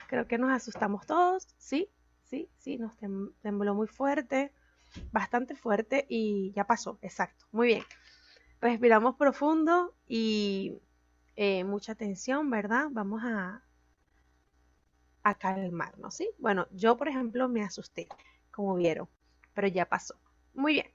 Creo que nos asustamos todos. ¿Sí? Sí, sí, nos tembló muy fuerte. Bastante fuerte y ya pasó. Exacto. Muy bien. Respiramos profundo y mucha tensión, ¿verdad? Vamos a calmarnos, ¿sí? Bueno, yo, por ejemplo, me asusté, como vieron, pero ya pasó. Muy bien.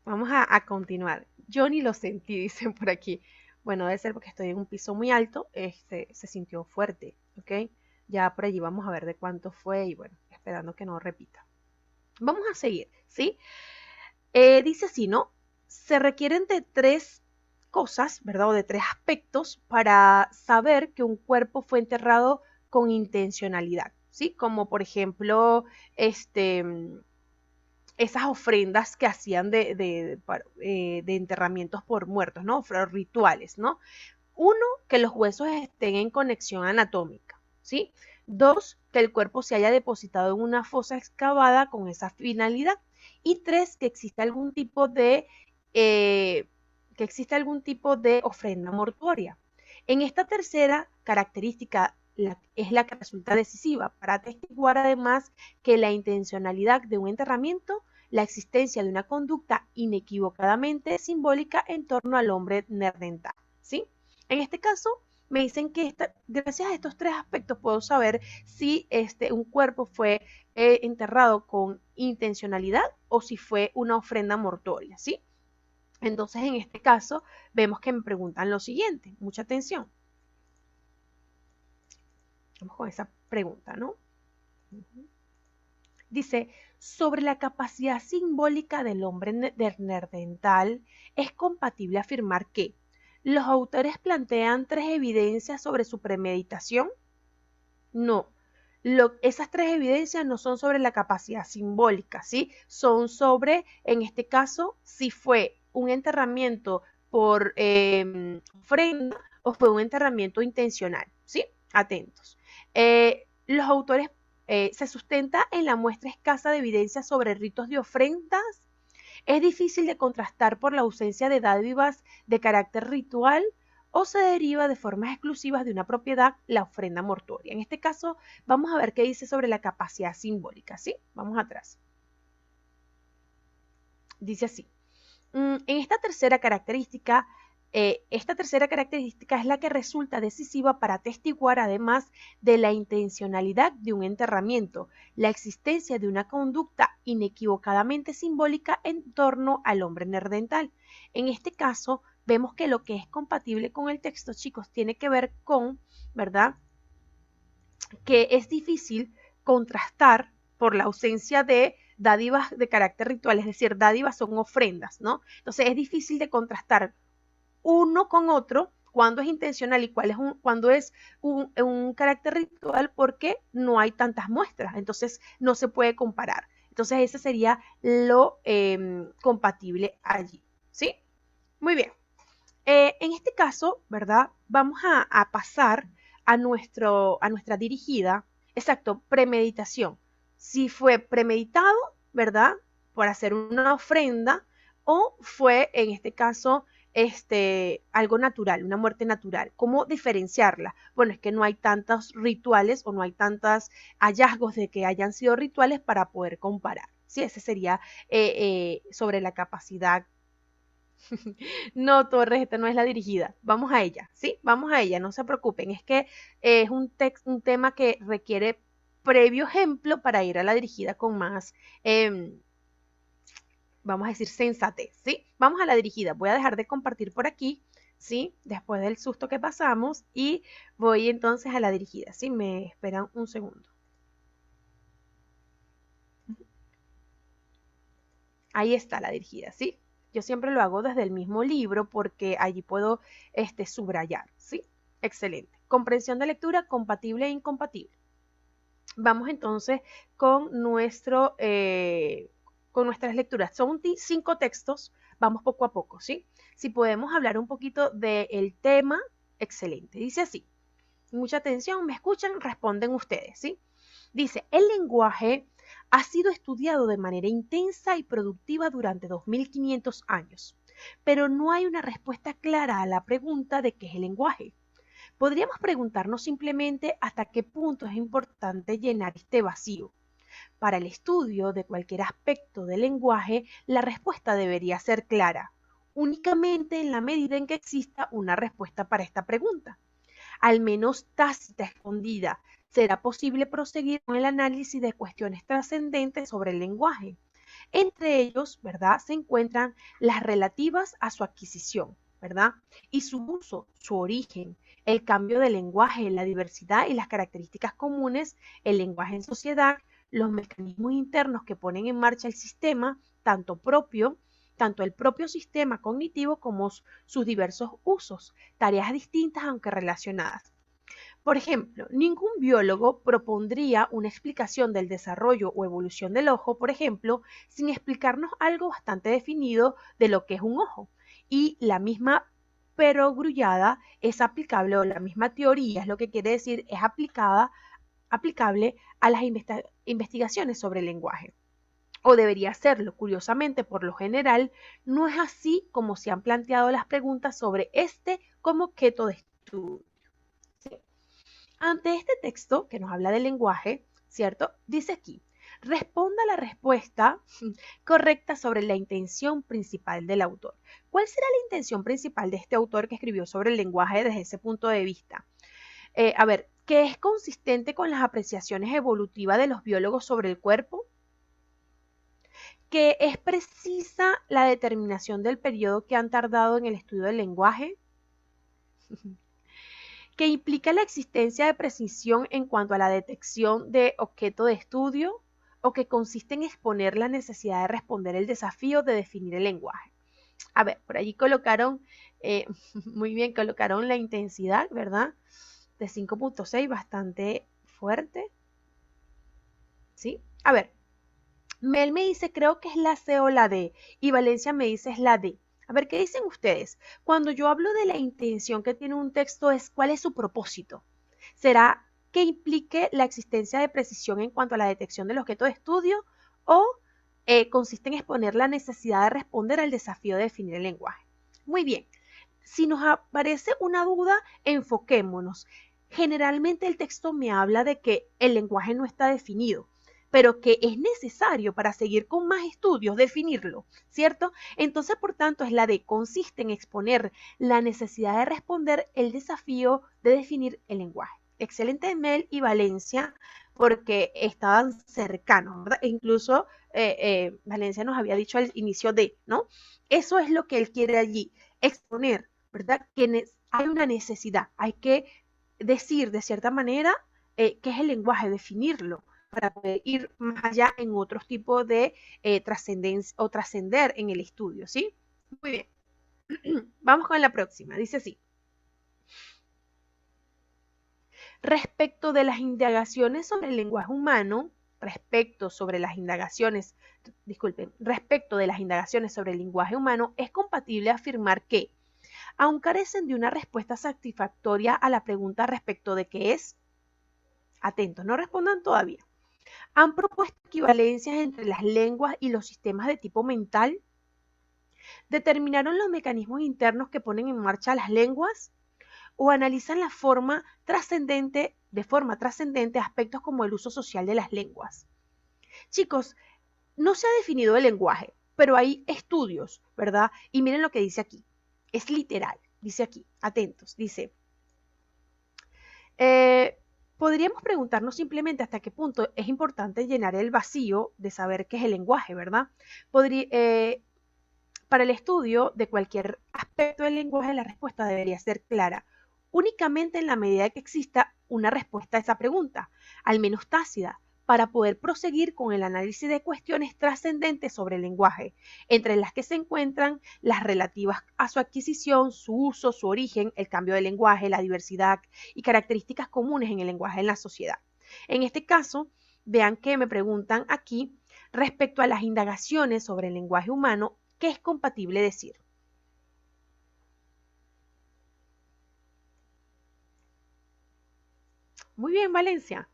Vamos a continuar. Yo ni lo sentí, dicen por aquí. Bueno, debe ser porque estoy en un piso muy alto, se sintió fuerte, ¿ok? Ya por allí vamos a ver de cuánto fue y bueno, esperando que no repita. Vamos a seguir, ¿sí? Dice así, ¿no? Se requieren de 3 cosas, ¿verdad? O de 3 aspectos para saber que un cuerpo fue enterrado con intencionalidad, ¿sí? Como por ejemplo, esas ofrendas que hacían de enterramientos por muertos, ¿no? Rituales, ¿no? Uno, que los huesos estén en conexión anatómica, ¿sí? 2, que el cuerpo se haya depositado en una fosa excavada con esa finalidad. Y 3, eh, que exista algún tipo de ofrenda mortuoria. En esta tercera característica es la que resulta decisiva para atestiguar además que la intencionalidad de un enterramiento, la existencia de una conducta inequivocadamente simbólica en torno al hombre neandertal, ¿sí? En este caso, me dicen que gracias a estos 3 aspectos puedo saber si un cuerpo fue enterrado con intencionalidad o si fue una ofrenda mortuoria, ¿sí? Entonces, en este caso, vemos que me preguntan lo siguiente. Mucha atención. Vamos con esa pregunta, ¿no? Dice, sobre la capacidad simbólica del hombre neandertal, es compatible afirmar que los autores plantean 3 evidencias sobre su premeditación. No, esas 3 evidencias no son sobre la capacidad simbólica, ¿sí? Son sobre, en este caso, si fue un enterramiento por ofrenda o fue un enterramiento intencional, ¿sí? Atentos. Los autores se sustenta en la muestra escasa de evidencia sobre ritos de ofrendas. Es difícil de contrastar por la ausencia de dádivas de carácter ritual o se deriva de formas exclusivas de una propiedad la ofrenda mortuoria. En este caso, vamos a ver qué dice sobre la capacidad simbólica, ¿sí? Vamos atrás. Dice así. En esta tercera característica es la que resulta decisiva para atestiguar, además de la intencionalidad de un enterramiento, la existencia de una conducta inequivocadamente simbólica en torno al hombre neandertal. En este caso, vemos que lo que es compatible con el texto, chicos, tiene que ver con, ¿verdad?, que es difícil contrastar por la ausencia de dádivas de carácter ritual, es decir, dádivas son ofrendas, ¿no? Entonces es difícil de contrastar uno con otro cuando es intencional y cuando es un carácter ritual porque no hay tantas muestras, entonces no se puede comparar. Entonces ese sería lo compatible allí, ¿sí? Muy bien. En este caso, ¿verdad? Vamos a pasar a nuestra dirigida, exacto, premeditación. Si fue premeditado, ¿verdad? Por hacer una ofrenda o fue, en este caso, algo natural, una muerte natural. ¿Cómo diferenciarla? Bueno, es que no hay tantos rituales o no hay tantos hallazgos de que hayan sido rituales para poder comparar. ¿Sí? Ese sería sobre la capacidad. No, Torres, esta no es la dirigida. Vamos a ella, ¿sí? Vamos a ella, no se preocupen. Es que es un tema que requiere previo ejemplo para ir a la dirigida con más, vamos a decir, sensatez, ¿sí? Vamos a la dirigida. Voy a dejar de compartir por aquí, ¿sí? Después del susto que pasamos y voy entonces a la dirigida, ¿sí? Me esperan un segundo. Ahí está la dirigida, ¿sí? Yo siempre lo hago desde el mismo libro porque allí puedo subrayar, ¿sí? Excelente. Comprensión de lectura, compatible e incompatible. Vamos entonces con, con nuestras lecturas. Son 5 textos, vamos poco a poco, ¿sí? Si podemos hablar un poquito del tema, excelente. Dice así, mucha atención, me escuchan, responden ustedes, ¿sí? Dice, el lenguaje ha sido estudiado de manera intensa y productiva durante 2500 años, pero no hay una respuesta clara a la pregunta de qué es el lenguaje. Podríamos preguntarnos simplemente hasta qué punto es importante llenar este vacío. Para el estudio de cualquier aspecto del lenguaje, la respuesta debería ser clara, únicamente en la medida en que exista una respuesta para esta pregunta, al menos tácita, escondida. Será posible proseguir con el análisis de cuestiones trascendentes sobre el lenguaje. Entre ellos, ¿verdad?, se encuentran las relativas a su adquisición, ¿verdad?, y su uso, su origen, el cambio del lenguaje, la diversidad y las características comunes, el lenguaje en sociedad, los mecanismos internos que ponen en marcha el sistema, tanto el propio sistema cognitivo como sus diversos usos, tareas distintas aunque relacionadas. Por ejemplo, ningún biólogo propondría una explicación del desarrollo o evolución del ojo, por ejemplo, sin explicarnos algo bastante definido de lo que es un ojo. Y la misma perogrullada es aplicable, o la misma teoría es lo que quiere decir, es aplicable a las investigaciones sobre el lenguaje. O debería serlo. Curiosamente, por lo general, no es así como se han planteado las preguntas sobre este como objeto de estudio. ¿Sí? Ante este texto que nos habla del lenguaje, ¿cierto? Dice aquí, responda la respuesta correcta sobre la intención principal del autor. ¿Cuál será la intención principal de este autor que escribió sobre el lenguaje desde ese punto de vista? A ver, ¿qué es consistente con las apreciaciones evolutivas de los biólogos sobre el cuerpo? ¿Que es precisa la determinación del periodo que han tardado en el estudio del lenguaje? ¿Que implica la existencia de precisión en cuanto a la detección de objeto de estudio? ¿O que consiste en exponer la necesidad de responder el desafío de definir el lenguaje? A ver, por allí colocaron, muy bien, colocaron la intensidad, ¿verdad?, de 5.6, bastante fuerte. ¿Sí? A ver, Mel me dice, creo que es la C o la D, y Valencia me dice es la D. A ver, ¿qué dicen ustedes? Cuando yo hablo de la intención que tiene un texto, ¿cuál es su propósito? ¿Será que implique la existencia de precisión en cuanto a la detección del objeto de estudio o consiste en exponer la necesidad de responder al desafío de definir el lenguaje? Muy bien. Si nos aparece una duda, enfoquémonos. Generalmente el texto me habla de que el lenguaje no está definido, pero que es necesario para seguir con más estudios definirlo, ¿cierto? Entonces, por tanto, es la de consiste en exponer la necesidad de responder el desafío de definir el lenguaje. Excelente, Mel y Valencia, porque estaban cercanos, ¿verdad? E incluso Valencia nos había dicho al inicio de, ¿no? Eso es lo que él quiere allí, exponer, ¿verdad? Que hay una necesidad, hay que decir de cierta manera qué es el lenguaje, definirlo, para poder ir más allá en otros tipos de trascendencia o trascender en el estudio, ¿sí? Muy bien. Vamos con la próxima. Dice así. Respecto de las indagaciones sobre el lenguaje humano, respecto de las indagaciones sobre el lenguaje humano, es compatible afirmar que, aun carecen de una respuesta satisfactoria a la pregunta respecto de qué es, atentos, no respondan todavía, han propuesto equivalencias entre las lenguas y los sistemas de tipo mental, determinaron los mecanismos internos que ponen en marcha las lenguas, o analizan de forma trascendente aspectos como el uso social de las lenguas. Chicos, no se ha definido el lenguaje, pero hay estudios, ¿verdad? Y miren lo que dice aquí. Es literal, dice aquí, atentos, dice, podríamos preguntarnos simplemente hasta qué punto es importante llenar el vacío de saber qué es el lenguaje, ¿verdad? Para el estudio de cualquier aspecto del lenguaje, la respuesta debería ser clara, únicamente en la medida que exista una respuesta a esa pregunta, al menos tácita, para poder proseguir con el análisis de cuestiones trascendentes sobre el lenguaje, entre las que se encuentran las relativas a su adquisición, su uso, su origen, el cambio del lenguaje, la diversidad y características comunes en el lenguaje en la sociedad. En este caso, vean que me preguntan aquí respecto a las indagaciones sobre el lenguaje humano, ¿qué es compatible decir? Muy bien, Valencia,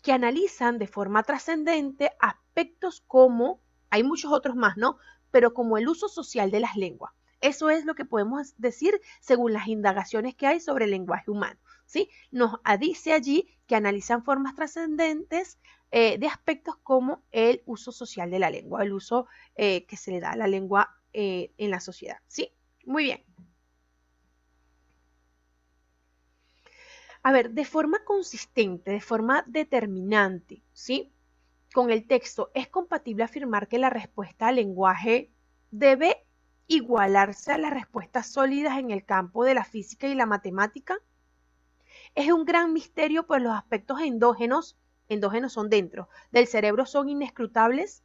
que analizan de forma trascendente aspectos como, hay muchos otros más, ¿no? Pero como el uso social de las lenguas. Eso es lo que podemos decir según las indagaciones que hay sobre el lenguaje humano, ¿sí? Nos dice allí que analizan formas trascendentes de aspectos como el uso social de la lengua, el uso que se le da a la lengua en la sociedad, ¿sí? Muy bien. A ver, de forma consistente, de forma determinante, ¿sí? Con el texto, ¿es compatible afirmar que la respuesta al lenguaje debe igualarse a las respuestas sólidas en el campo de la física y la matemática? Es un gran misterio, pues los aspectos endógenos son dentro, del cerebro son inescrutables.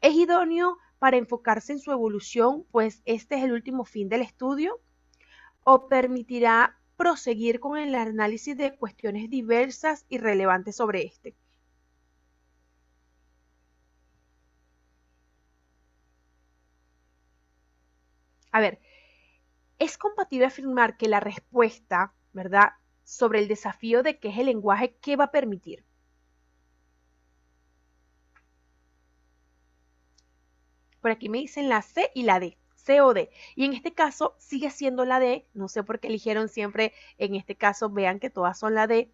Es idóneo para enfocarse en su evolución, pues este es el último fin del estudio, o permitirá proseguir con el análisis de cuestiones diversas y relevantes sobre este. A ver, es compatible afirmar que la respuesta, ¿verdad?, sobre el desafío de qué es el lenguaje, ¿qué va a permitir? Por aquí me dicen la C y la D, C o D. Y en este caso sigue siendo la D, no sé por qué eligieron siempre, en este caso vean que todas son la D,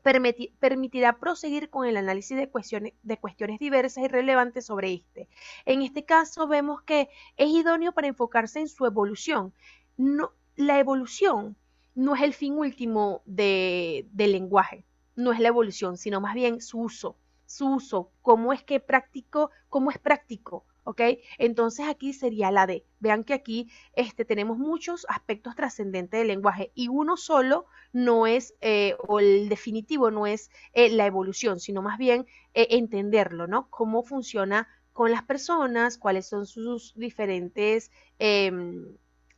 permitirá proseguir con el análisis de cuestiones diversas y relevantes sobre este. En este caso vemos que es idóneo para enfocarse en su evolución. No, la evolución no es el fin último del lenguaje, no es la evolución, sino más bien su uso, cómo es práctico, ¿ok? Entonces aquí sería la D. Vean que aquí tenemos muchos aspectos trascendentes del lenguaje y uno solo no es, o el definitivo no es la evolución, sino más bien entenderlo, ¿no? Cómo funciona con las personas, cuáles son sus diferentes,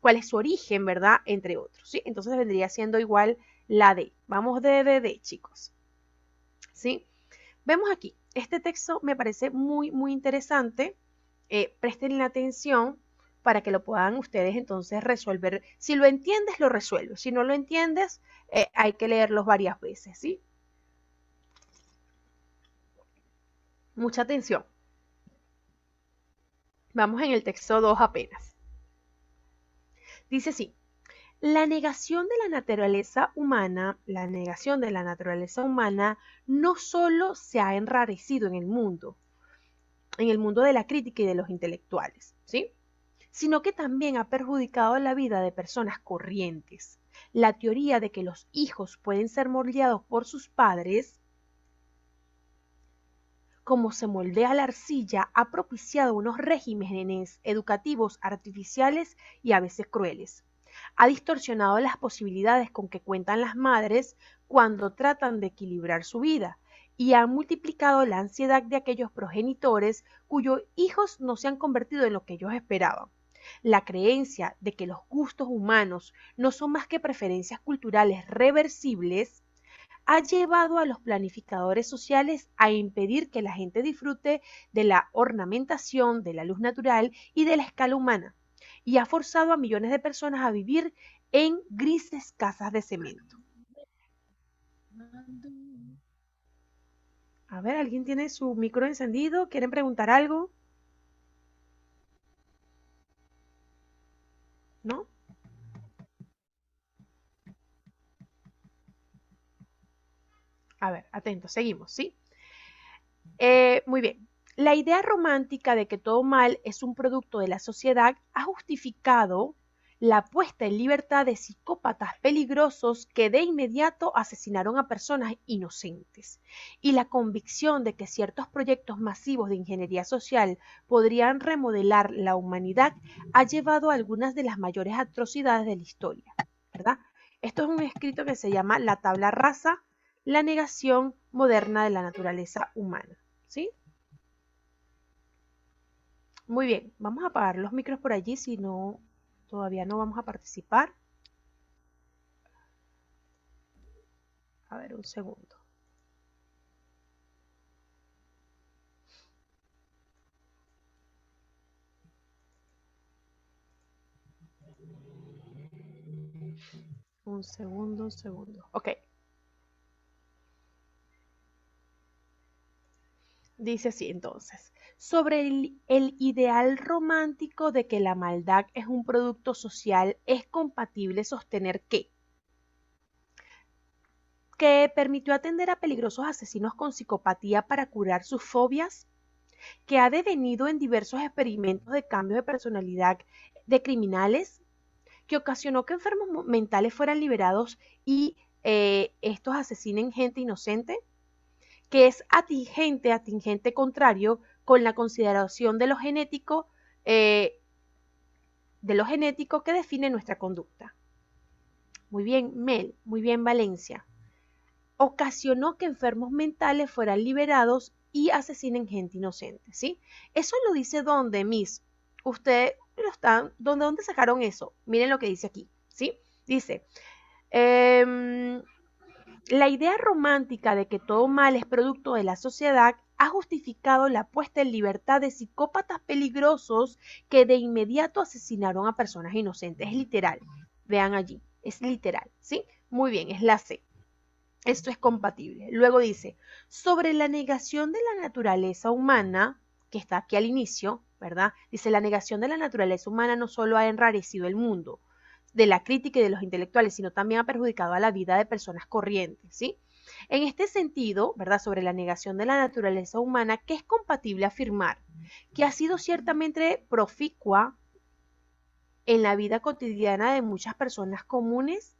cuál es su origen, ¿verdad? Entre otros, ¿sí? Entonces vendría siendo igual la D. Vamos de, chicos, ¿sí? Vemos aquí, este texto me parece muy, muy interesante. Presten la atención para que lo puedan ustedes entonces resolver. Si lo entiendes, lo resuelves. Si no lo entiendes, hay que leerlos varias veces, ¿sí? Mucha atención. Vamos en el texto 2 apenas. Dice así, la negación de la naturaleza humana no solo se ha enrarecido en el mundo de la crítica y de los intelectuales, ¿sí?, sino que también ha perjudicado la vida de personas corrientes. La teoría de que los hijos pueden ser moldeados por sus padres, como se moldea la arcilla, ha propiciado unos regímenes educativos artificiales y a veces crueles. Ha distorsionado las posibilidades con que cuentan las madres cuando tratan de equilibrar su vida y ha multiplicado la ansiedad de aquellos progenitores cuyos hijos no se han convertido en lo que ellos esperaban. La creencia de que los gustos humanos no son más que preferencias culturales reversibles ha llevado a los planificadores sociales a impedir que la gente disfrute de la ornamentación, de la luz natural y de la escala humana, y ha forzado a millones de personas a vivir en grises casas de cemento. A ver, ¿alguien tiene su micro encendido? ¿Quieren preguntar algo? ¿No? A ver, atentos, seguimos, ¿sí? Muy bien. La idea romántica de que todo mal es un producto de la sociedad ha justificado la puesta en libertad de psicópatas peligrosos que de inmediato asesinaron a personas inocentes, y la convicción de que ciertos proyectos masivos de ingeniería social podrían remodelar la humanidad ha llevado a algunas de las mayores atrocidades de la historia, ¿verdad? Esto es un escrito que se llama La tabla rasa, la negación moderna de la naturaleza humana, ¿sí? Muy bien, vamos a apagar los micros por allí, si no, todavía no vamos a participar. A ver, un segundo. Un segundo, un segundo. Ok. Dice así entonces, sobre el ideal romántico de que la maldad es un producto social, es compatible sostener que permitió atender a peligrosos asesinos con psicopatía para curar sus fobias, que ha devenido en diversos experimentos de cambio de personalidad de criminales, que ocasionó que enfermos mentales fueran liberados y estos asesinen gente inocente, que es atingente contrario con la consideración de lo genético que define nuestra conducta. Muy bien, Mel, muy bien, Valencia. Ocasionó que enfermos mentales fueran liberados y asesinen gente inocente, ¿sí? Eso lo dice donde, Miss. Usted lo está, ¿dónde sacaron eso? Miren lo que dice aquí, ¿sí? Dice, la idea romántica de que todo mal es producto de la sociedad ha justificado la puesta en libertad de psicópatas peligrosos que de inmediato asesinaron a personas inocentes. Es literal. Vean allí. Es literal. ¿Sí? Muy bien. Es la C. Esto es compatible. Luego dice, sobre la negación de la naturaleza humana, que está aquí al inicio, ¿verdad? Dice, la negación de la naturaleza humana no solo ha enrarecido el mundo de la crítica y de los intelectuales, sino también ha perjudicado a la vida de personas corrientes, ¿sí? En este sentido, ¿verdad? Sobre la negación de la naturaleza humana, que es compatible afirmar que ha sido ciertamente proficua en la vida cotidiana de muchas personas comunes,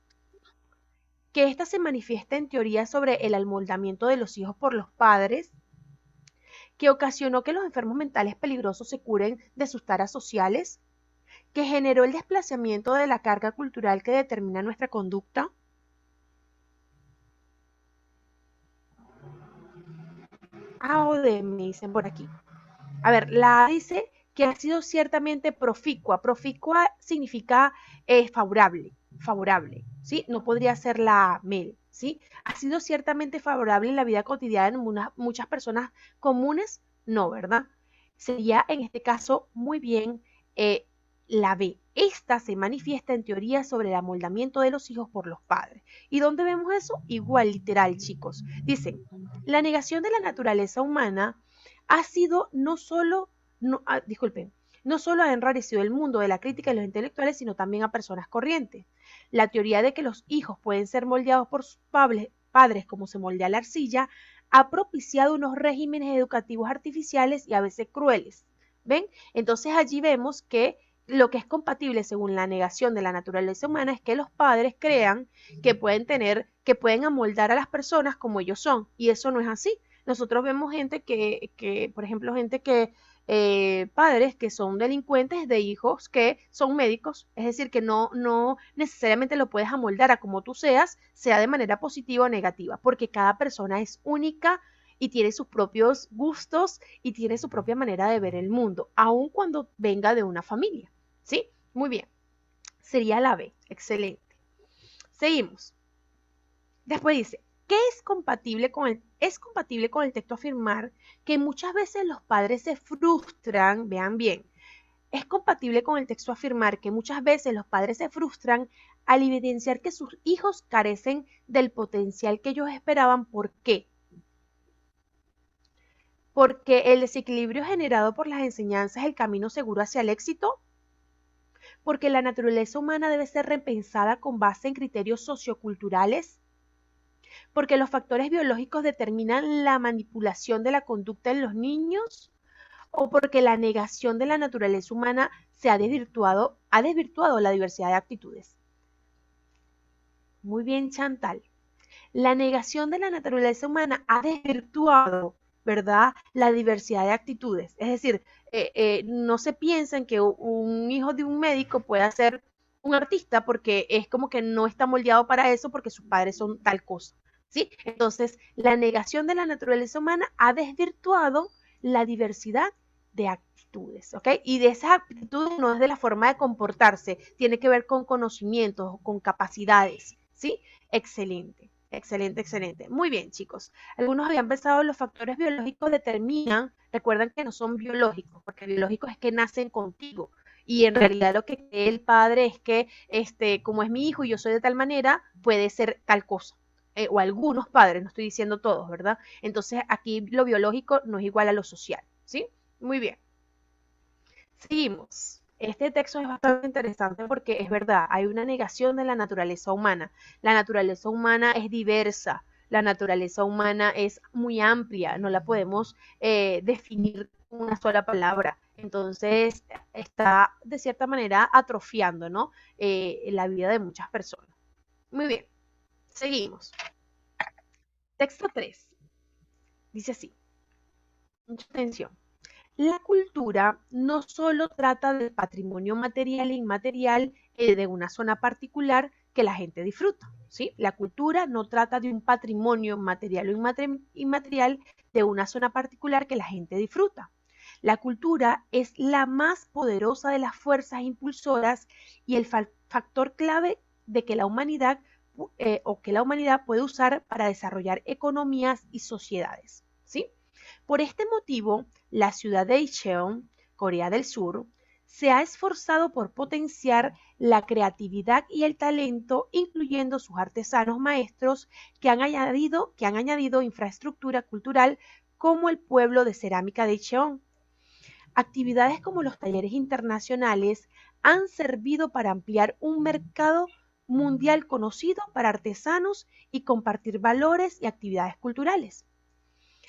que ésta se manifiesta en teoría sobre el amoldamiento de los hijos por los padres, que ocasionó que los enfermos mentales peligrosos se curen de sus taras sociales, que generó el desplazamiento de la carga cultural que determina nuestra conducta. O D me dicen por aquí. A ver, la A dice que ha sido ciertamente proficua. Proficua significa favorable, favorable, ¿sí? No podría ser la Mel, ¿sí? Ha sido ciertamente favorable en la vida cotidiana en muchas personas comunes, no, ¿verdad? Sería en este caso muy bien la B. Esta se manifiesta en teoría sobre el amoldamiento de los hijos por los padres. ¿Y dónde vemos eso? Igual, literal, chicos. Dicen, la negación de la naturaleza humana ha sido no solo, no, disculpen, no solo ha enrarecido el mundo de la crítica de los intelectuales, sino también a personas corrientes. La teoría de que los hijos pueden ser moldeados por sus padres como se moldea la arcilla, ha propiciado unos regímenes educativos artificiales y a veces crueles. ¿Ven? Entonces allí vemos que lo que es compatible según la negación de la naturaleza humana es que los padres crean que pueden amoldar a las personas como ellos son, y eso no es así. Nosotros vemos gente por ejemplo, padres que son delincuentes de hijos que son médicos, es decir, que no necesariamente lo puedes amoldar a como tú seas, sea de manera positiva o negativa, porque cada persona es única y tiene sus propios gustos y tiene su propia manera de ver el mundo, aun cuando venga de una familia. ¿Sí? Muy bien. Sería la B. Excelente. Seguimos. Después dice, ¿qué es compatible es compatible con el texto afirmar que muchas veces los padres se frustran, vean bien, es compatible con el texto afirmar que muchas veces los padres se frustran al evidenciar que sus hijos carecen del potencial que ellos esperaban. ¿Por qué? Porque el desequilibrio generado por las enseñanzas es el camino seguro hacia el éxito, porque la naturaleza humana debe ser repensada con base en criterios socioculturales, porque los factores biológicos determinan la manipulación de la conducta en los niños, o porque la negación de la naturaleza humana se ha desvirtuado la diversidad de actitudes. Muy bien, Chantal. La negación de la naturaleza humana ha desvirtuado, ¿verdad?, la diversidad de actitudes. Es decir, no se piensa que un hijo de un médico pueda ser un artista porque es como que no está moldeado para eso porque sus padres son tal cosa, ¿sí? Entonces, la negación de la naturaleza humana ha desvirtuado la diversidad de actitudes, ¿ok? Y de esas actitudes no es de la forma de comportarse, tiene que ver con conocimientos, con capacidades, ¿sí? Excelente. Excelente, excelente. Muy bien, chicos. Algunos habían pensado los factores biológicos determinan, recuerdan que no son biológicos, porque biológicos es que nacen contigo. Y en realidad lo que cree el padre es que, como es mi hijo y yo soy de tal manera, puede ser tal cosa. O algunos padres, no estoy diciendo todos, ¿verdad? Entonces aquí lo biológico no es igual a lo social, ¿sí? Muy bien. Seguimos. Este texto es bastante interesante porque es verdad, hay una negación de la naturaleza humana. La naturaleza humana es diversa, la naturaleza humana es muy amplia, no la podemos definir con una sola palabra. Entonces está de cierta manera atrofiando, ¿no?, la vida de muchas personas. Muy bien, seguimos. Texto 3. Dice así, mucha atención. La cultura no solo trata del patrimonio material e inmaterial de una zona particular que la gente disfruta, ¿sí? La cultura no trata de un patrimonio material o inmaterial de una zona particular que la gente disfruta. La cultura es la más poderosa de las fuerzas impulsoras y el factor clave de que la humanidad que la humanidad puede usar para desarrollar economías y sociedades, ¿sí? Por este motivo, la ciudad de Incheon, Corea del Sur, se ha esforzado por potenciar la creatividad y el talento, incluyendo sus artesanos maestros que han añadido infraestructura cultural como el pueblo de cerámica de Incheon. Actividades como los talleres internacionales han servido para ampliar un mercado mundial conocido para artesanos y compartir valores y actividades culturales.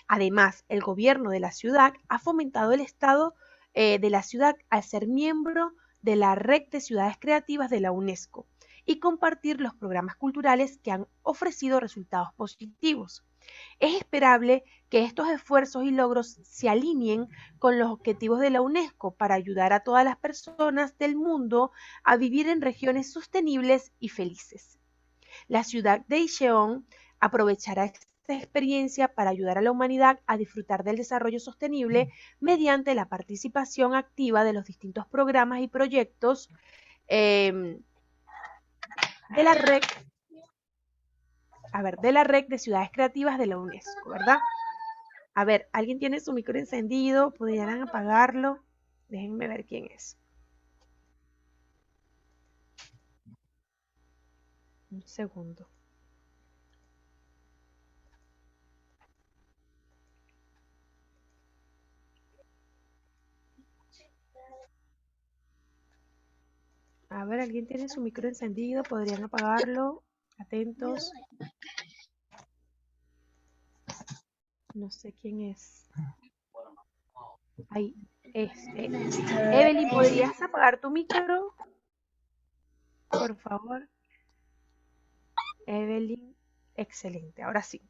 Además, el gobierno de la ciudad ha fomentado el estado de la ciudad al ser miembro de la Red de Ciudades Creativas de la UNESCO y compartir los programas culturales que han ofrecido resultados positivos. Es esperable que estos esfuerzos y logros se alineen con los objetivos de la UNESCO para ayudar a todas las personas del mundo a vivir en regiones sostenibles y felices. La ciudad de Incheon aprovechará esta experiencia para ayudar a la humanidad a disfrutar del desarrollo sostenible mediante la participación activa de los distintos programas y proyectos de la red, de la red de ciudades creativas de la UNESCO, ¿verdad? A ver, ¿alguien tiene su micro encendido? ¿Podrían apagarlo? Déjenme ver quién es. Un segundo. A ver, ¿alguien tiene su micro encendido? ¿Podrían apagarlo? Atentos. No sé quién es. Ahí, Evelyn, ¿podrías apagar tu micro? Por favor. Evelyn, excelente. Ahora sí.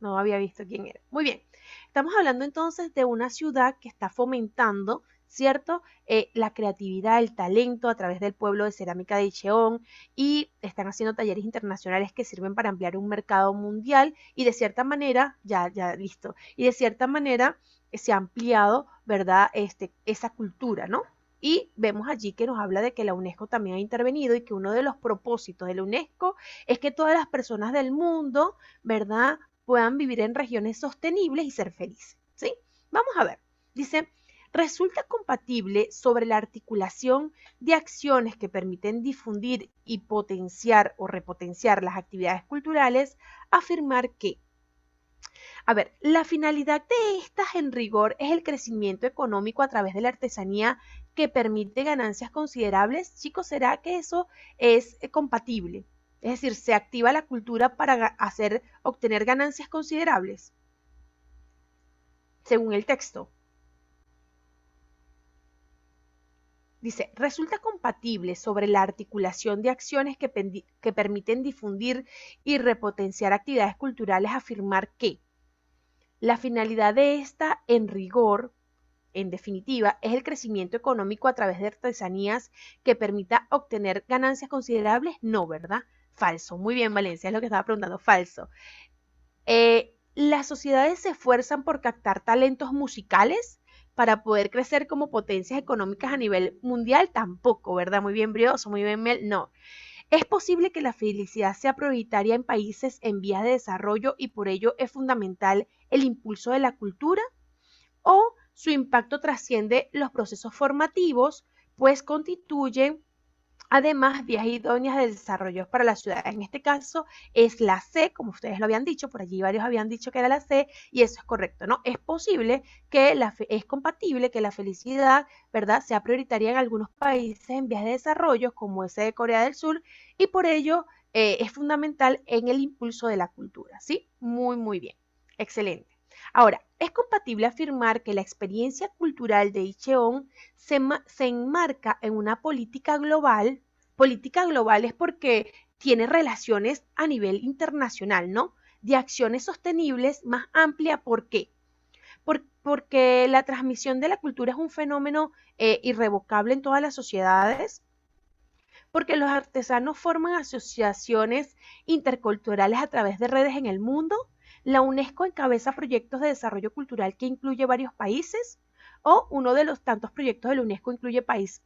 No había visto quién era. Muy bien. Estamos hablando entonces de una ciudad que está fomentando, ¿cierto?, la creatividad, el talento a través del pueblo de cerámica de Incheon, y están haciendo talleres internacionales que sirven para ampliar un mercado mundial y de cierta manera, ya listo, y de cierta manera se ha ampliado, ¿verdad?, esa cultura, ¿no? Y vemos allí que nos habla de que la UNESCO también ha intervenido y que uno de los propósitos de la UNESCO es que todas las personas del mundo, ¿verdad?, puedan vivir en regiones sostenibles y ser felices, ¿sí? Vamos a ver. Dice, resulta compatible sobre la articulación de acciones que permiten difundir y potenciar o repotenciar las actividades culturales, afirmar que, a ver, la finalidad de estas en rigor es el crecimiento económico a través de la artesanía que permite ganancias considerables. Chicos, ¿será que eso es compatible? Es decir, se activa la cultura para obtener ganancias considerables, según el texto. Dice, resulta compatible sobre la articulación de acciones que permiten difundir y repotenciar actividades culturales afirmar que la finalidad de esta, en rigor, en definitiva, es el crecimiento económico a través de artesanías que permita obtener ganancias considerables. No, ¿verdad? Falso. Muy bien, Valencia, es lo que estaba preguntando. Falso. Las sociedades se esfuerzan por captar talentos musicales para poder crecer como potencias económicas a nivel mundial. Tampoco, ¿verdad? Muy bien, Brioso, muy bien, Mel. No. Es posible que la felicidad sea prioritaria en países en vías de desarrollo y por ello es fundamental el impulso de la cultura, o su impacto trasciende los procesos formativos, pues constituyen además vías idóneas de desarrollo para la ciudad. En este caso es la C, como ustedes lo habían dicho, por allí varios habían dicho que era la C, y eso es correcto, ¿no? Es posible que es compatible que la felicidad, ¿verdad?, sea prioritaria en algunos países en vías de desarrollo, como ese de Corea del Sur, y por ello es fundamental en el impulso de la cultura, ¿sí? Muy, muy bien. Excelente. Ahora, es compatible afirmar que la experiencia cultural de Icheon se enmarca en una política global. Política global es porque tiene relaciones a nivel internacional, ¿no? De acciones sostenibles más amplia. ¿Por qué? Porque la transmisión de la cultura es un fenómeno irrevocable en todas las sociedades, porque los artesanos forman asociaciones interculturales a través de redes en el mundo. La UNESCO encabeza proyectos de desarrollo cultural que incluye varios países, o uno de los tantos proyectos de la UNESCO incluye países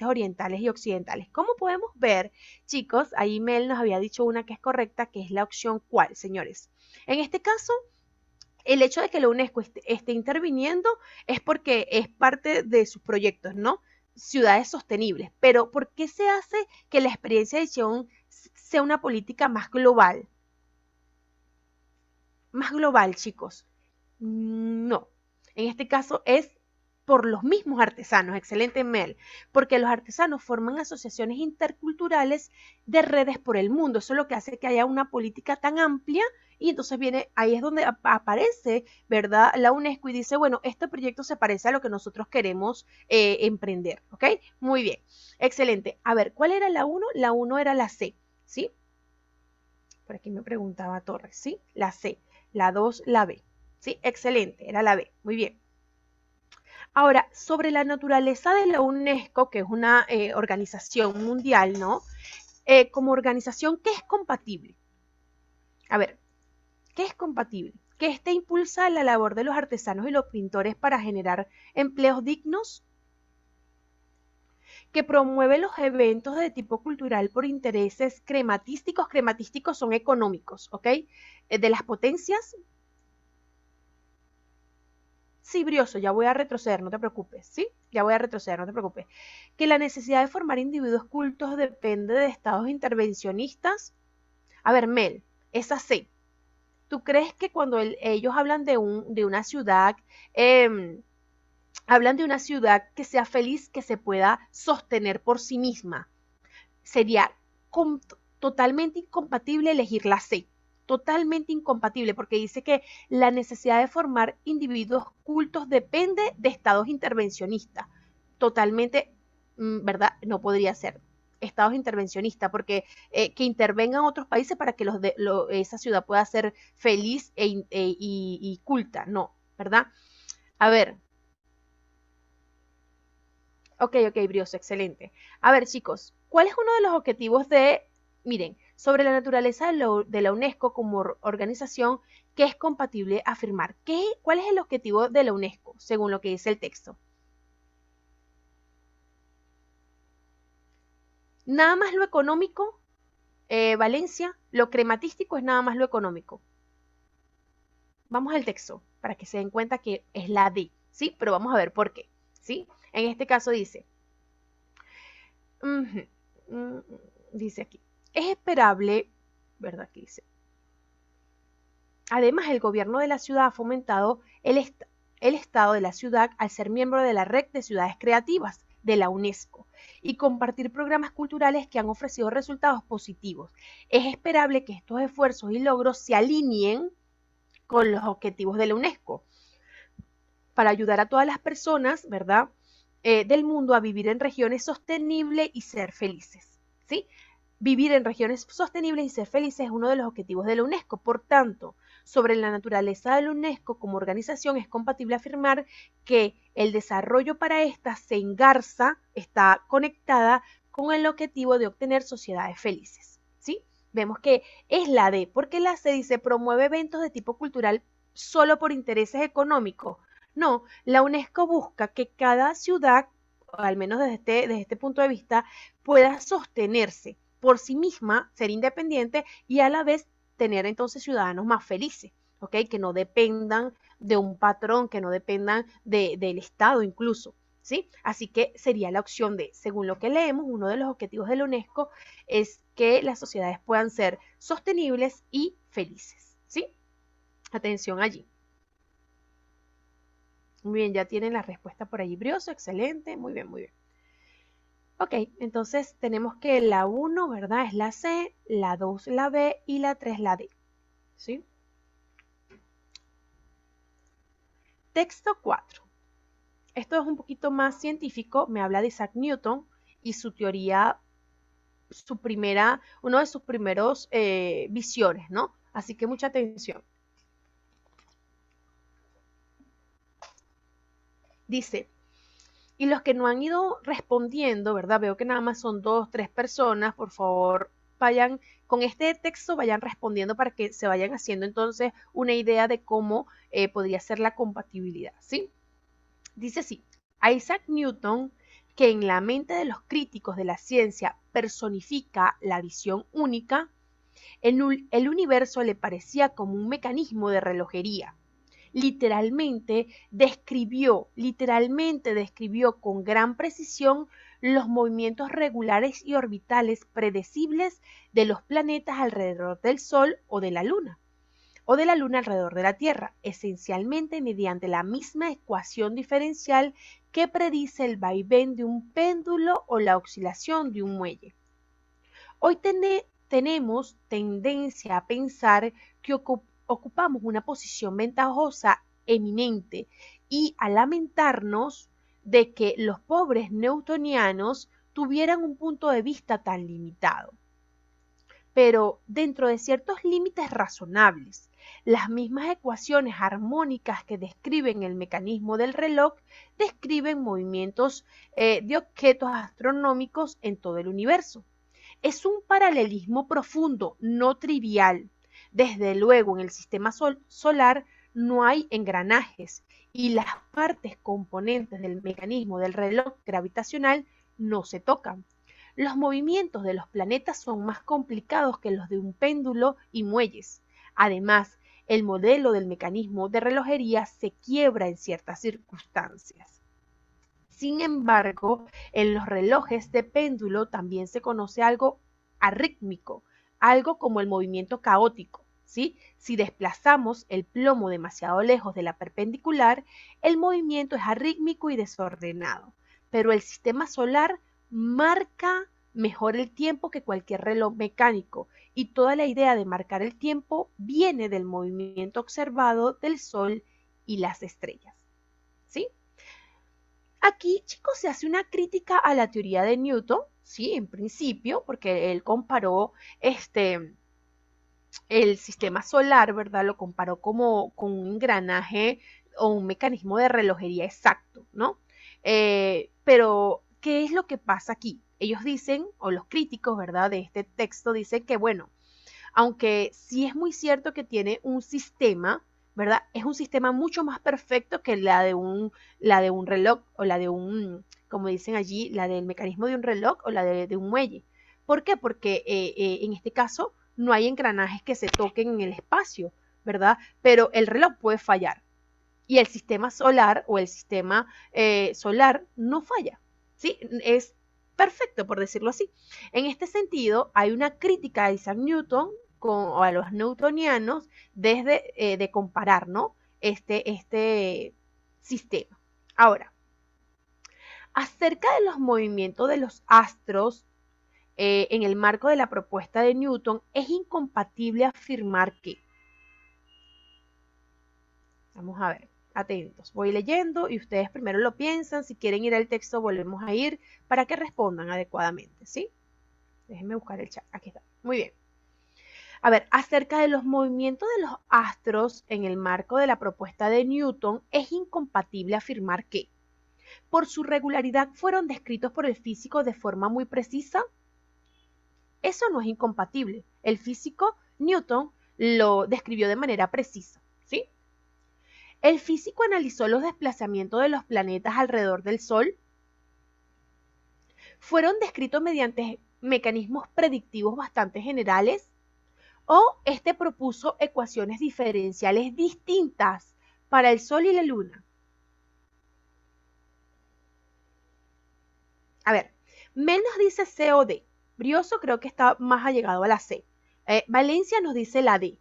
orientales y occidentales. Como podemos ver, chicos, ahí Mel nos había dicho una que es correcta, que es la opción ¿cuál, señores? En este caso, el hecho de que la UNESCO esté interviniendo es porque es parte de sus proyectos, ¿no? Ciudades sostenibles. Pero ¿por qué se hace que la experiencia de Sion sea una política más global? Más global, chicos. No. En este caso es por los mismos artesanos. Excelente, Mel. Porque los artesanos forman asociaciones interculturales de redes por el mundo. Eso es lo que hace que haya una política tan amplia, y entonces ahí es donde aparece, ¿verdad?, la UNESCO y dice, bueno, este proyecto se parece a lo que nosotros queremos emprender, ¿ok? Muy bien, excelente. A ver, ¿cuál era la 1? La 1 era la C, ¿sí? Por aquí me preguntaba Torres, ¿sí? La C. La 2, la B, ¿sí? Excelente, era la B, muy bien. Ahora, sobre la naturaleza de la UNESCO, que es una organización mundial, ¿no? Como organización, ¿qué es compatible? A ver, ¿qué es compatible? Que éste impulsa la labor de los artesanos y los pintores para generar empleos dignos, que promueve los eventos de tipo cultural por intereses crematísticos. Crematísticos son económicos, ¿ok? De las potencias. Sí, Brioso, ya voy a retroceder, no te preocupes, ¿sí? Ya voy a retroceder, no te preocupes. Que la necesidad de formar individuos cultos depende de estados intervencionistas. A ver, Mel, es así. ¿Tú crees que cuando ellos hablan de una ciudad, hablan de una ciudad que sea feliz, que se pueda sostener por sí misma? Sería totalmente incompatible elegir la C. Totalmente incompatible, porque dice que la necesidad de formar individuos cultos depende de estados intervencionistas. Totalmente, ¿verdad? No podría ser estados intervencionistas, porque que intervengan otros países para que esa ciudad pueda ser feliz y culta, no, ¿verdad? A ver, ok, Brioso, excelente. A ver, chicos, ¿cuál es uno de los objetivos miren, sobre la naturaleza de la UNESCO como organización que es compatible afirmar? ¿Cuál es el objetivo de la UNESCO, según lo que dice el texto? Nada más lo económico, Valencia, lo crematístico es nada más lo económico. Vamos al texto para que se den cuenta que es la D, ¿sí? Pero vamos a ver por qué, ¿sí? En este caso dice, dice aquí, es esperable, ¿verdad? Aquí dice, además el gobierno de la ciudad ha fomentado el estado de la ciudad al ser miembro de la red de ciudades creativas de la UNESCO y compartir programas culturales que han ofrecido resultados positivos. Es esperable que estos esfuerzos y logros se alineen con los objetivos de la UNESCO para ayudar a todas las personas, ¿verdad?, del mundo a vivir en regiones sostenibles y ser felices, ¿sí? Vivir en regiones sostenibles y ser felices es uno de los objetivos de la UNESCO. Por tanto, sobre la naturaleza de la UNESCO como organización es compatible afirmar que el desarrollo para esta se engarza, está conectada con el objetivo de obtener sociedades felices, ¿sí? Vemos que es la D, porque la C dice promueve eventos de tipo cultural solo por intereses económicos. No, la UNESCO busca que cada ciudad, al menos desde este punto de vista, pueda sostenerse por sí misma, ser independiente y a la vez tener entonces ciudadanos más felices, ¿ok? Que no dependan de un patrón, que no dependan del Estado incluso, ¿sí? Así que sería la opción D. Según lo que leemos, uno de los objetivos de la UNESCO es que las sociedades puedan ser sostenibles y felices, ¿sí? Atención allí. Muy bien, ya tienen la respuesta por allí, Brioso, excelente, muy bien, muy bien. Ok, entonces tenemos que la 1, ¿verdad? Es la C, la 2 la B y la 3 la D, ¿sí? Texto 4. Esto es un poquito más científico, me habla de Isaac Newton y su teoría, uno de sus primeros visiones, ¿no? Así que mucha atención. Dice, y los que no han ido respondiendo, ¿verdad? Veo que nada más son 2, 3 personas, por favor, vayan con este texto, vayan respondiendo para que se vayan haciendo entonces una idea de cómo podría ser la compatibilidad, ¿sí? Dice así, a Isaac Newton, que en la mente de los críticos de la ciencia personifica la visión única, el universo le parecía como un mecanismo de relojería. Literalmente describió con gran precisión los movimientos regulares y orbitales predecibles de los planetas alrededor del Sol o de la Luna alrededor de la Tierra, esencialmente mediante la misma ecuación diferencial que predice el vaivén de un péndulo o la oscilación de un muelle. Hoy tenemos tendencia a pensar que ocupamos una posición ventajosa eminente y a lamentarnos de que los pobres newtonianos tuvieran un punto de vista tan limitado. Pero dentro de ciertos límites razonables, las mismas ecuaciones armónicas que describen el mecanismo del reloj describen movimientos de objetos astronómicos en todo el universo. Es un paralelismo profundo, no trivial. Desde luego, en el sistema solar no hay engranajes y las partes componentes del mecanismo del reloj gravitacional no se tocan. Los movimientos de los planetas son más complicados que los de un péndulo y muelles. Además, el modelo del mecanismo de relojería se quiebra en ciertas circunstancias. Sin embargo, en los relojes de péndulo también se conoce algo arrítmico, algo como el movimiento caótico, ¿sí? Si desplazamos el plomo demasiado lejos de la perpendicular, el movimiento es arrítmico y desordenado. Pero el sistema solar marca mejor el tiempo que cualquier reloj mecánico y toda la idea de marcar el tiempo viene del movimiento observado del Sol y las estrellas, ¿sí? Aquí, chicos, se hace una crítica a la teoría de Newton, sí, en principio, porque él comparó el sistema solar, ¿verdad? Lo comparó como con un engranaje o un mecanismo de relojería exacto, ¿no? Pero, ¿qué es lo que pasa aquí? Ellos dicen, o los críticos, ¿verdad? De este texto dicen que, bueno, aunque sí es muy cierto que tiene un sistema, ¿verdad? Es un sistema mucho más perfecto que la de un reloj o la de un, como dicen allí, la del mecanismo de un reloj o la de un muelle. ¿Por qué? Porque en este caso no hay engranajes que se toquen en el espacio, ¿verdad? Pero el reloj puede fallar y el sistema solar o el sistema solar no falla, ¿sí? Es perfecto, por decirlo así. En este sentido, hay una crítica a Isaac Newton o a los newtonianos desde de comparar, ¿no? Este sistema. Ahora, acerca de los movimientos de los astros en el marco de la propuesta de Newton, es incompatible afirmar que, vamos a ver, Atentos, voy leyendo y ustedes primero lo piensan. Si quieren ir al texto, volvemos a ir para que respondan adecuadamente, ¿sí? Déjenme buscar el chat. Aquí está. Muy bien. A ver, acerca de los movimientos de los astros en el marco de la propuesta de Newton, es incompatible afirmar que, por su regularidad, fueron descritos por el físico de forma muy precisa. Eso no es incompatible. El físico Newton lo describió de manera precisa, ¿sí? El físico analizó los desplazamientos de los planetas alrededor del Sol. Fueron descritos mediante mecanismos predictivos bastante generales. O este propuso ecuaciones diferenciales distintas para el Sol y la Luna. A ver, Mel nos dice C o D. Brioso creo que está más allegado a la C. Valencia nos dice la D.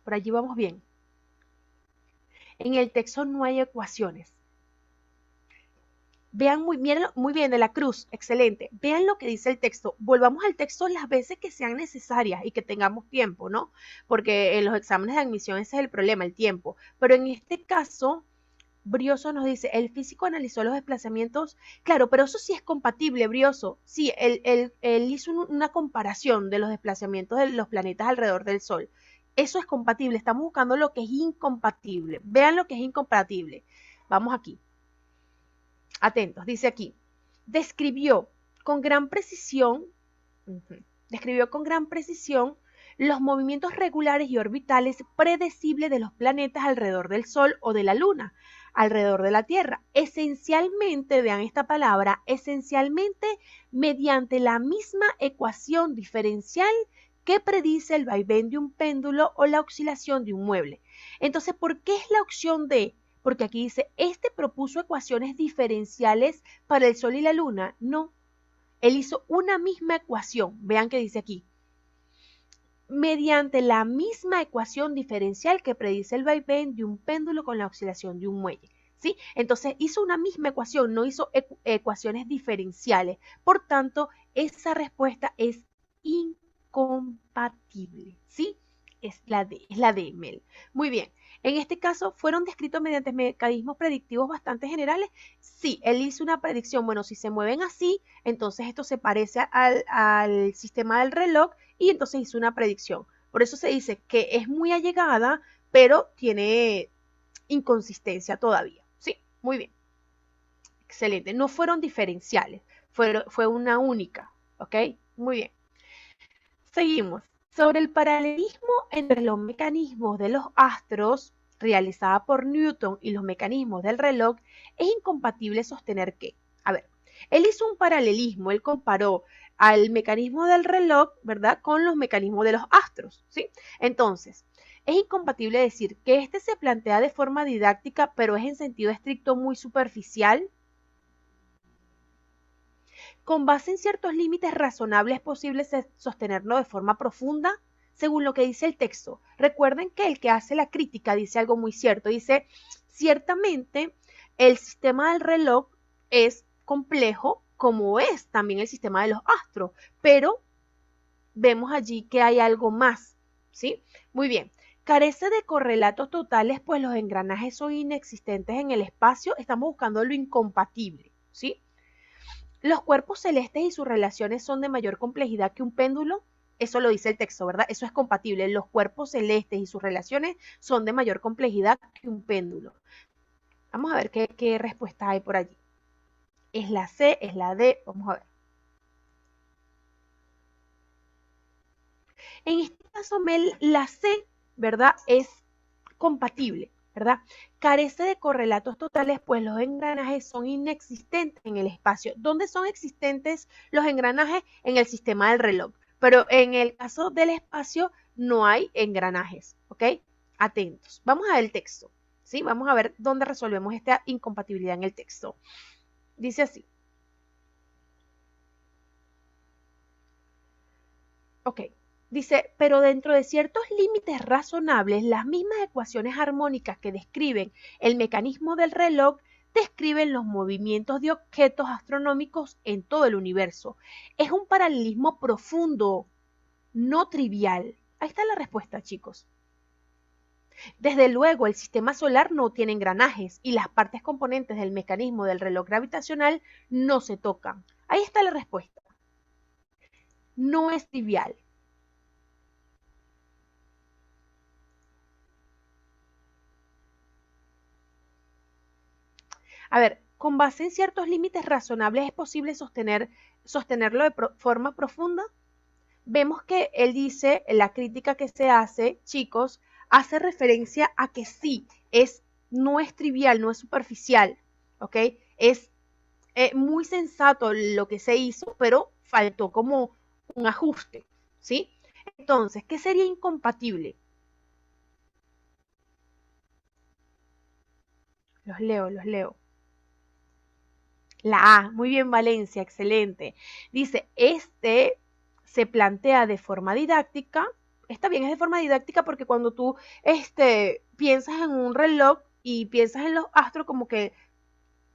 Por allí vamos bien. En el texto no hay ecuaciones. Vean muy bien de la Cruz, excelente. Vean lo que dice el texto. Volvamos al texto las veces que sean necesarias y que tengamos tiempo, ¿no? Porque en los exámenes de admisión ese es el problema, el tiempo. Pero en este caso, Brioso nos dice, el físico analizó los desplazamientos. Claro, pero eso sí es compatible, Brioso. Sí, él hizo una comparación de los desplazamientos de los planetas alrededor del Sol. Eso es compatible. Estamos buscando lo que es incompatible. Vean lo que es incompatible. Vamos aquí. Atentos, dice aquí, describió con gran precisión los movimientos regulares y orbitales predecibles de los planetas alrededor del Sol o de la Luna, alrededor de la Tierra. Esencialmente, vean esta palabra, esencialmente mediante la misma ecuación diferencial que predice el vaivén de un péndulo o la oscilación de un mueble. Entonces, ¿por qué es la opción D? Porque aquí dice, este propuso ecuaciones diferenciales para el Sol y la Luna. No, él hizo una misma ecuación. Vean que dice aquí. Mediante la misma ecuación diferencial que predice el vaivén de un péndulo con la oscilación de un muelle. ¿Sí? Entonces hizo una misma ecuación, no hizo ecuaciones diferenciales. Por tanto, esa respuesta es incompatible. ¿Sí? Es la de Mel. Muy bien. En este caso, ¿fueron descritos mediante mecanismos predictivos bastante generales? Sí, él hizo una predicción. Bueno, si se mueven así, entonces esto se parece al sistema del reloj y entonces hizo una predicción. Por eso se dice que es muy allegada, pero tiene inconsistencia todavía. Sí, muy bien. Excelente. No fueron diferenciales, fue una única. ¿Ok? Muy bien. Seguimos. Sobre el paralelismo entre los mecanismos de los astros realizada por Newton y los mecanismos del reloj, es incompatible sostener que, a ver, él hizo un paralelismo, él comparó al mecanismo del reloj, ¿verdad?, con los mecanismos de los astros, ¿sí? Entonces, es incompatible decir que este se plantea de forma didáctica, pero es en sentido estricto muy superficial. Con base en ciertos límites razonables es posible sostenerlo de forma profunda, según lo que dice el texto. Recuerden que el que hace la crítica dice algo muy cierto. Dice, ciertamente el sistema del reloj es complejo, como es también el sistema de los astros, pero vemos allí que hay algo más, ¿sí? Muy bien. Carece de correlatos totales, pues los engranajes son inexistentes en el espacio. Estamos buscando lo incompatible, ¿sí? Los cuerpos celestes y sus relaciones son de mayor complejidad que un péndulo. Eso lo dice el texto, ¿verdad? Eso es compatible. Los cuerpos celestes y sus relaciones son de mayor complejidad que un péndulo. Vamos a ver qué respuesta hay por allí. ¿Es la C? ¿Es la D? Vamos a ver. En este caso, Mel, la C, ¿verdad?, es compatible, ¿verdad? Carece de correlatos totales, pues los engranajes son inexistentes en el espacio. ¿Dónde son existentes los engranajes? En el sistema del reloj. Pero en el caso del espacio no hay engranajes, ¿ok? Atentos. Vamos a ver el texto, ¿sí? Vamos a ver dónde resolvemos esta incompatibilidad en el texto. Dice así. Ok. Dice, pero dentro de ciertos límites razonables, las mismas ecuaciones armónicas que describen el mecanismo del reloj describen los movimientos de objetos astronómicos en todo el universo. Es un paralelismo profundo, no trivial. Ahí está la respuesta, chicos. Desde luego, el sistema solar no tiene engranajes y las partes componentes del mecanismo del reloj gravitacional no se tocan. Ahí está la respuesta. No es trivial. A ver, con base en ciertos límites razonables es posible sostenerlo de forma profunda. Vemos que él dice, la crítica que se hace, chicos, hace referencia a que sí, no es trivial, no es superficial, ¿ok? Es muy sensato lo que se hizo, pero faltó como un ajuste, ¿sí? Entonces, ¿qué sería incompatible? Los leo, los leo. La A, muy bien Valencia, excelente. Dice, se plantea de forma didáctica, está bien, es de forma didáctica porque cuando tú piensas en un reloj y piensas en los astros como que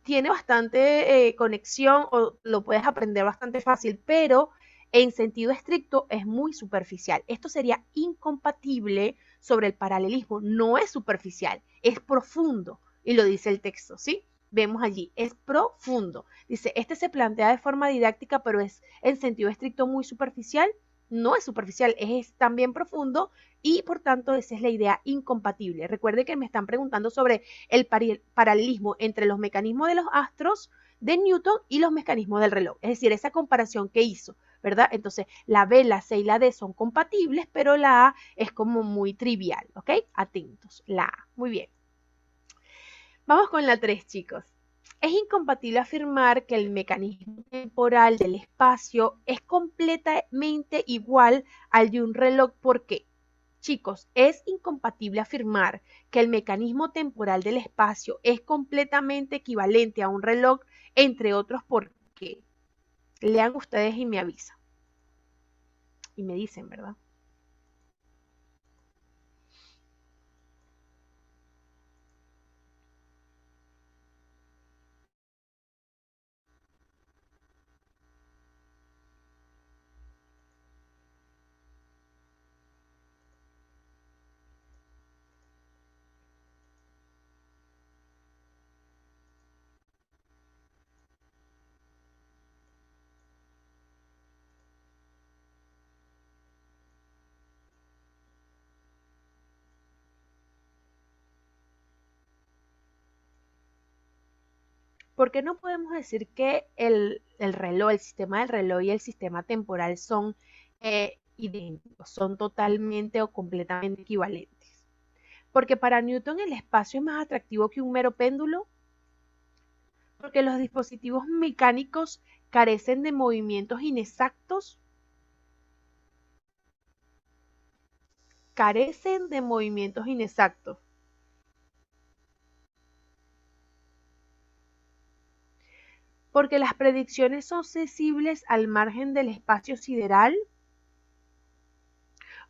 tiene bastante conexión o lo puedes aprender bastante fácil, pero en sentido estricto es muy superficial. Esto sería incompatible sobre el paralelismo, no es superficial, es profundo y lo dice el texto, ¿sí? Vemos allí, es profundo. Dice, se plantea de forma didáctica, pero es en sentido estricto muy superficial. No es superficial, es también profundo y por tanto esa es la idea incompatible. Recuerde que me están preguntando sobre el paralelismo entre los mecanismos de los astros de Newton y los mecanismos del reloj. Es decir, esa comparación que hizo, ¿verdad? Entonces, la B, la C y la D son compatibles, pero la A es como muy trivial, ¿ok? Atentos, la A. Muy bien. Vamos con la 3, chicos. Es incompatible afirmar que el mecanismo temporal del espacio es completamente igual al de un reloj. ¿Por qué? Chicos, es incompatible afirmar que el mecanismo temporal del espacio es completamente equivalente a un reloj, entre otros, ¿por qué? Lean ustedes y me avisan. Y me dicen, ¿verdad? ¿Por qué no podemos decir que el reloj, el sistema del reloj y el sistema temporal son idénticos, son totalmente o completamente equivalentes? Porque para Newton el espacio es más atractivo que un mero péndulo, porque los dispositivos mecánicos carecen de movimientos inexactos, carecen de movimientos inexactos. Porque las predicciones son sensibles al margen del espacio sideral,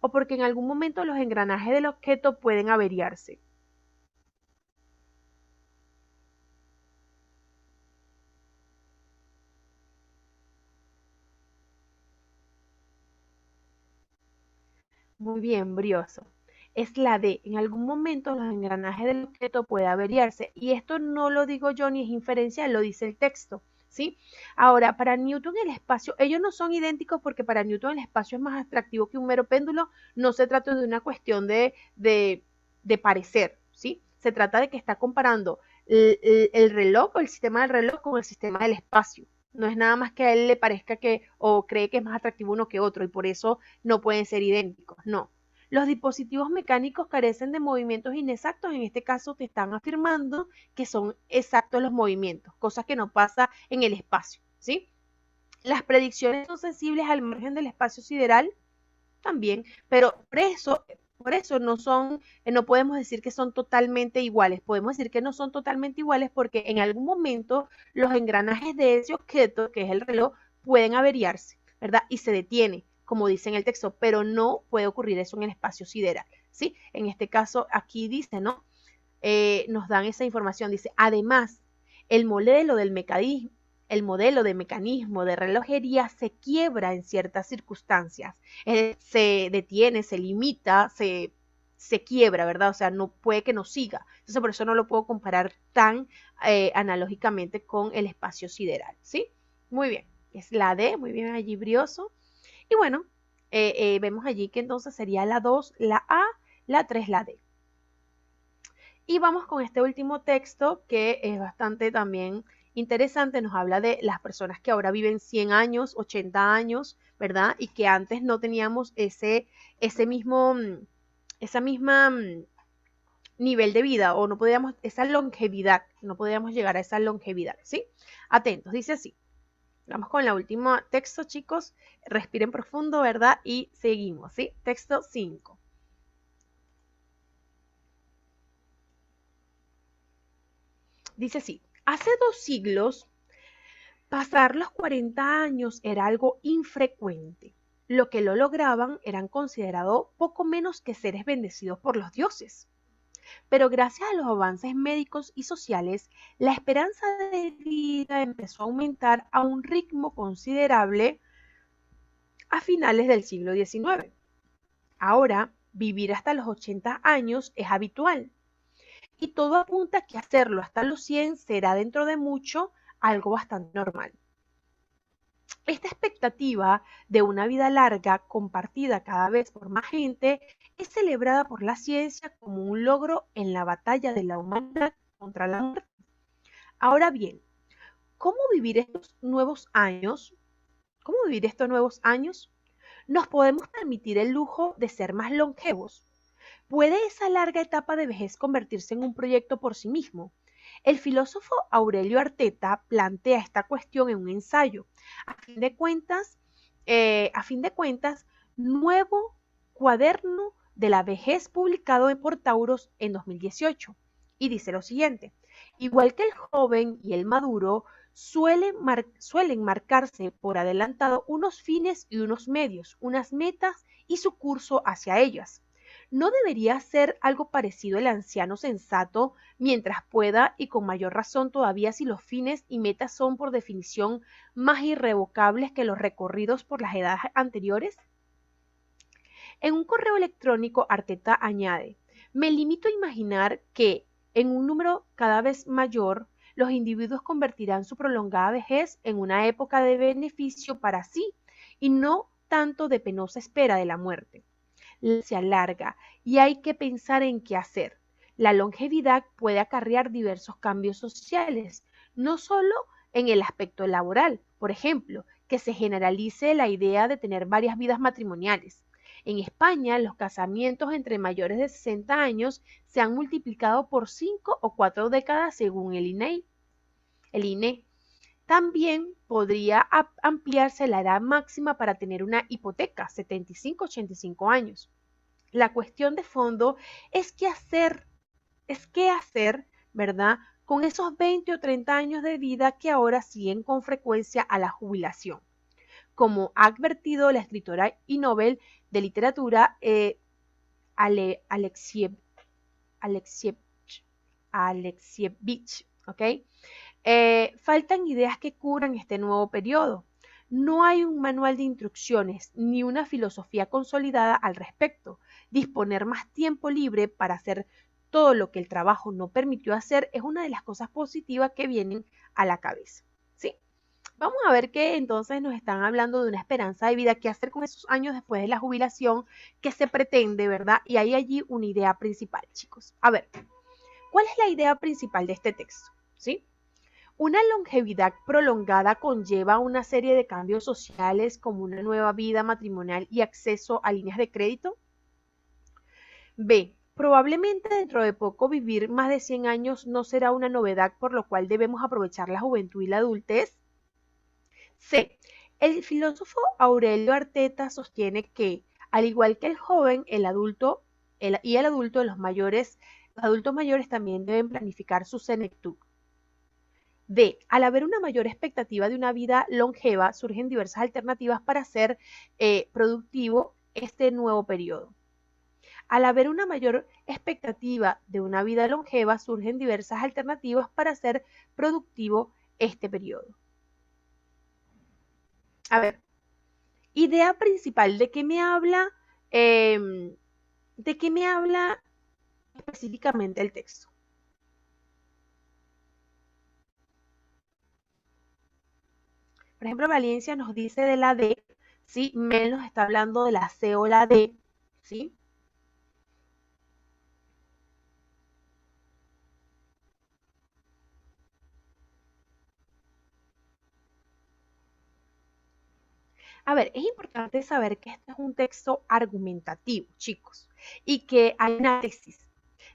o porque en algún momento los engranajes del objeto pueden averiarse. Muy bien, Brioso. Es la D. En algún momento los engranajes del objeto puede averiarse. Y esto no lo digo yo ni es inferencial, lo dice el texto. ¿Sí? Ahora, para Newton el espacio, ellos no son idénticos porque para Newton el espacio es más atractivo que un mero péndulo. No se trata de una cuestión de parecer, ¿sí? Se trata de que está comparando el reloj o el sistema del reloj con el sistema del espacio. No es nada más que a él le parezca que o cree que es más atractivo uno que otro y por eso no pueden ser idénticos. No. Los dispositivos mecánicos carecen de movimientos inexactos. En este caso te están afirmando que son exactos los movimientos, cosa que no pasa en el espacio, ¿sí? Las predicciones son sensibles al margen del espacio sideral también, pero por eso no podemos decir que son totalmente iguales. Podemos decir que no son totalmente iguales porque en algún momento los engranajes de ese objeto, que es el reloj, pueden averiarse, ¿verdad? Y se detiene, como dice en el texto, pero no puede ocurrir eso en el espacio sideral, ¿sí? En este caso, aquí dice, ¿no? Nos dan esa información, dice, además, el modelo del mecanismo, el modelo de mecanismo de relojería se quiebra en ciertas circunstancias, se detiene, se limita, se quiebra, ¿verdad? O sea, no puede que no siga. Entonces, por eso no lo puedo comparar tan analógicamente con el espacio sideral, ¿sí? Muy bien, es la D, muy bien allí, Brioso. Y bueno, vemos allí que entonces sería la 2, la A, la 3, la D. Y vamos con este último texto que es bastante también interesante, nos habla de las personas que ahora viven 100 años, 80 años, ¿verdad? Y que antes no teníamos ese mismo, esa misma nivel de vida o no podíamos, esa longevidad, no podíamos llegar a esa longevidad, ¿sí? Atentos, dice así. Vamos con la última texto, chicos. Respiren profundo, ¿verdad? Y seguimos, ¿sí? Texto 5. Dice así. Hace 2 siglos, pasar los 40 años era algo infrecuente. Lo que lo lograban eran considerados poco menos que seres bendecidos por los dioses. Pero gracias a los avances médicos y sociales, la esperanza de vida empezó a aumentar a un ritmo considerable a finales del siglo XIX. Ahora, vivir hasta los 80 años es habitual y todo apunta a que hacerlo hasta los 100 será dentro de mucho algo bastante normal. Esta expectativa de una vida larga compartida cada vez por más gente es celebrada por la ciencia como un logro en la batalla de la humanidad contra la muerte. Ahora bien, ¿cómo vivir estos nuevos años? ¿Cómo vivir estos nuevos años? ¿Nos podemos permitir el lujo de ser más longevos? ¿Puede esa larga etapa de vejez convertirse en un proyecto por sí mismo? El filósofo Aurelio Arteta plantea esta cuestión en un ensayo. A fin de cuentas, nuevo cuaderno de la vejez publicado por Tauros en 2018. Y dice lo siguiente, igual que el joven y el maduro, suelen marcarse por adelantado unos fines y unos medios, unas metas y su curso hacia ellas. ¿No debería ser algo parecido el anciano sensato mientras pueda y con mayor razón todavía si los fines y metas son por definición más irrevocables que los recorridos por las edades anteriores? En un correo electrónico, Arteta añade, me limito a imaginar que, en un número cada vez mayor, los individuos convertirán su prolongada vejez en una época de beneficio para sí y no tanto de penosa espera de la muerte. Se alarga y hay que pensar en qué hacer. La longevidad puede acarrear diversos cambios sociales, no solo en el aspecto laboral, por ejemplo, que se generalice la idea de tener varias vidas matrimoniales. En España, los casamientos entre mayores de 60 años se han multiplicado por 5 o 4 décadas según el INE. También podría ampliarse la edad máxima para tener una hipoteca, 75-85 años. La cuestión de fondo es qué hacer, ¿verdad? Con esos 20 o 30 años de vida que ahora siguen con frecuencia a la jubilación. Como ha advertido la escritora y Nobel de literatura Alexievich, ¿ok? Faltan ideas que cubran este nuevo periodo. No hay un manual de instrucciones ni una filosofía consolidada al respecto. Disponer más tiempo libre para hacer todo lo que el trabajo no permitió hacer es una de las cosas positivas que vienen a la cabeza. ¿Sí? Vamos a ver que entonces nos están hablando de una esperanza de vida, qué hacer con esos años después de la jubilación, que se pretende, ¿verdad? Y hay allí una idea principal, chicos. A ver, ¿cuál es la idea principal de este texto? ¿Sí? Una longevidad prolongada conlleva una serie de cambios sociales como una nueva vida matrimonial y acceso a líneas de crédito. B. Probablemente dentro de poco vivir más de 100 años no será una novedad, por lo cual debemos aprovechar la juventud y la adultez. C. El filósofo Aurelio Arteta sostiene que, al igual que el joven, el adulto, los adultos mayores también deben planificar su senectud. D. Al haber una mayor expectativa de una vida longeva, surgen diversas alternativas para hacer productivo este nuevo periodo. Al haber una mayor expectativa de una vida longeva, surgen diversas alternativas para hacer productivo este periodo. A ver, idea principal, ¿de qué me habla ¿De qué me habla específicamente el texto? Por ejemplo, Valencia nos dice de la D, ¿sí? Mel nos está hablando de la C o la D, ¿sí? A ver, es importante saber que este es un texto argumentativo, chicos, y que hay una tesis.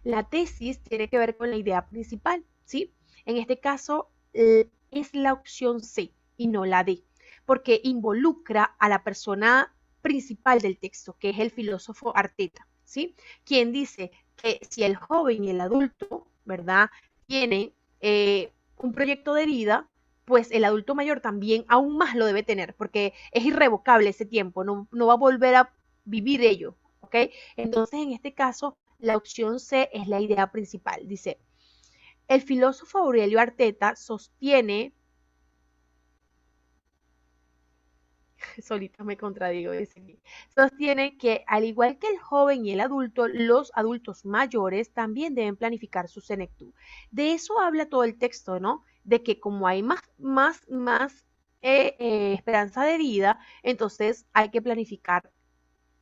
La tesis tiene que ver con la idea principal, ¿sí? En este caso es la opción C y no la D, porque involucra a la persona principal del texto, que es el filósofo Arteta, ¿sí? Quien dice que si el joven y el adulto, ¿verdad? Tienen un proyecto de vida, pues el adulto mayor también aún más lo debe tener, porque es irrevocable ese tiempo, no va a volver a vivir ello, ¿ok? Entonces, en este caso, la opción C es la idea principal. Dice, el filósofo Aurelio Arteta sostiene, solita me contradigo, sostiene que al igual que el joven y el adulto, los adultos mayores también deben planificar su senectud. De eso habla todo el texto, ¿no? De que como hay más esperanza de vida, entonces hay que planificar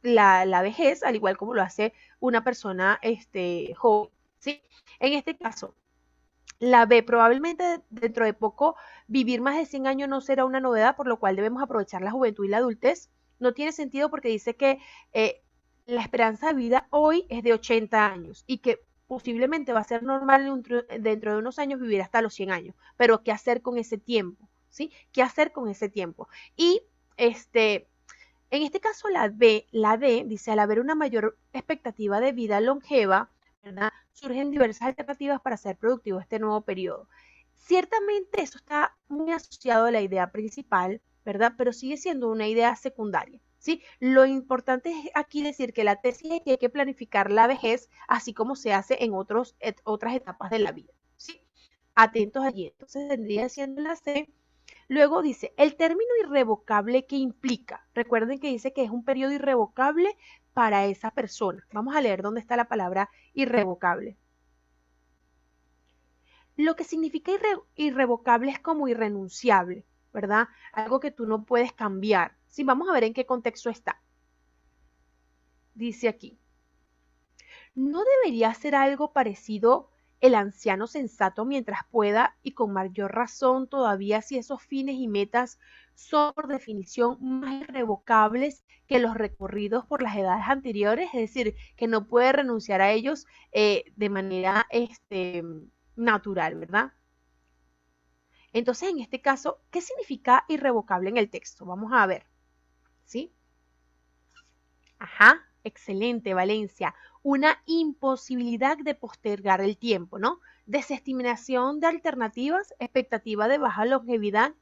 la vejez, al igual como lo hace una persona joven, ¿sí? En este caso, la B, probablemente dentro de poco vivir más de 100 años no será una novedad, por lo cual debemos aprovechar la juventud y la adultez. No tiene sentido porque dice que eh, la esperanza de vida hoy es de 80 años y que posiblemente va a ser normal dentro de unos años vivir hasta los 100 años. Pero ¿qué hacer con ese tiempo? ¿Sí? ¿Qué hacer con ese tiempo? Y en este caso la D dice, al haber una mayor expectativa de vida longeva, ¿verdad? Surgen diversas alternativas para ser productivo este nuevo periodo. Ciertamente eso está muy asociado a la idea principal, ¿verdad? Pero sigue siendo una idea secundaria, ¿sí? Lo importante es aquí decir que la tesis es que hay que planificar la vejez así como se hace en otras etapas de la vida, ¿sí? Atentos allí. Entonces tendría siendo la C. Luego dice, el término irrevocable que implica. Recuerden que dice que es un periodo irrevocable para esa persona. Vamos a leer dónde está la palabra irrevocable. Lo que significa irrevocable es como irrenunciable, ¿verdad? Algo que tú no puedes cambiar. Sí, vamos a ver en qué contexto está. Dice aquí, ¿no debería ser algo parecido el anciano sensato mientras pueda y con mayor razón todavía si esos fines y metas son por definición más irrevocables que los recorridos por las edades anteriores? Es decir, que no puede renunciar a ellos de manera natural, ¿verdad? Entonces, en este caso, ¿qué significa irrevocable en el texto? Vamos a ver, ¿sí? Ajá, excelente, Valencia. Una imposibilidad de postergar el tiempo, ¿no? Desestimación de alternativas, expectativa de baja longevidad,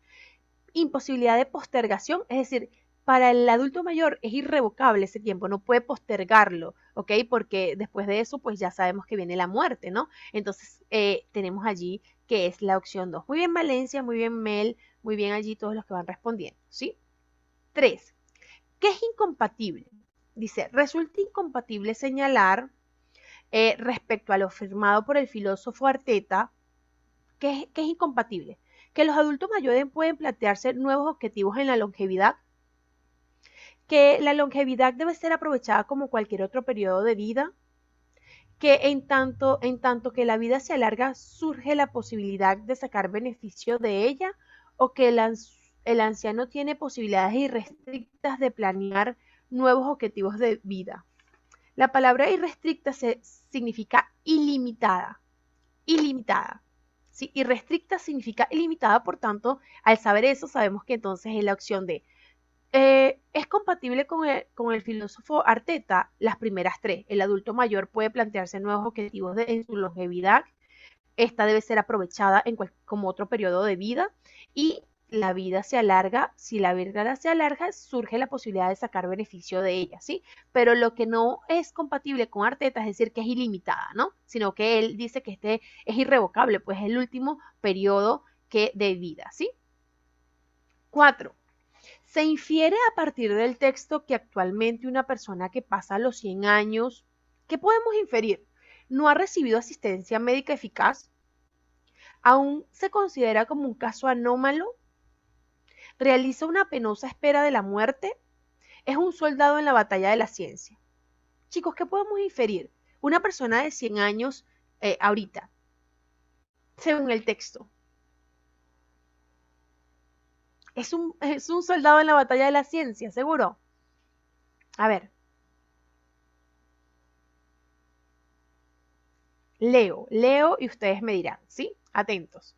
imposibilidad de postergación, es decir, para el adulto mayor es irrevocable ese tiempo, no puede postergarlo, ¿ok? Porque después de eso, pues ya sabemos que viene la muerte, ¿no? Entonces, tenemos allí que es la opción 2. Muy bien, Valencia, muy bien, Mel, muy bien allí todos los que van respondiendo, ¿sí? 3. ¿Qué es incompatible? Dice, resulta incompatible señalar respecto a lo afirmado por el filósofo Arteta, que es incompatible, que los adultos mayores pueden plantearse nuevos objetivos en la longevidad, que la longevidad debe ser aprovechada como cualquier otro periodo de vida, que en tanto que la vida se alarga surge la posibilidad de sacar beneficio de ella, o que el anciano tiene posibilidades irrestrictas de planear nuevos objetivos de vida. La palabra irrestricta significa ilimitada, ilimitada. ¿Sí? Irrestricta significa ilimitada, por tanto, al saber eso, sabemos que entonces es la opción D. Es compatible con el filósofo Arteta las primeras tres. El adulto mayor puede plantearse nuevos objetivos en su longevidad. Esta debe ser aprovechada como otro periodo de vida y la vida se alarga. Si la vida se alarga, surge la posibilidad de sacar beneficio de ella, ¿sí? Pero lo que no es compatible con Arteta es decir que es ilimitada, ¿no? Sino que él dice que este es irrevocable, pues es el último periodo de vida, ¿sí? 4. Se infiere a partir del texto que actualmente una persona que pasa los 100 años ¿Qué podemos inferir? No ha recibido asistencia médica eficaz, aún se considera como un caso anómalo, realiza una penosa espera de la muerte, es un soldado en la batalla de la ciencia. Chicos, ¿qué podemos inferir? Una persona de 100 años ahorita, según el texto, es un soldado en la batalla de la ciencia, seguro. A ver, leo y ustedes me dirán, ¿sí? Atentos.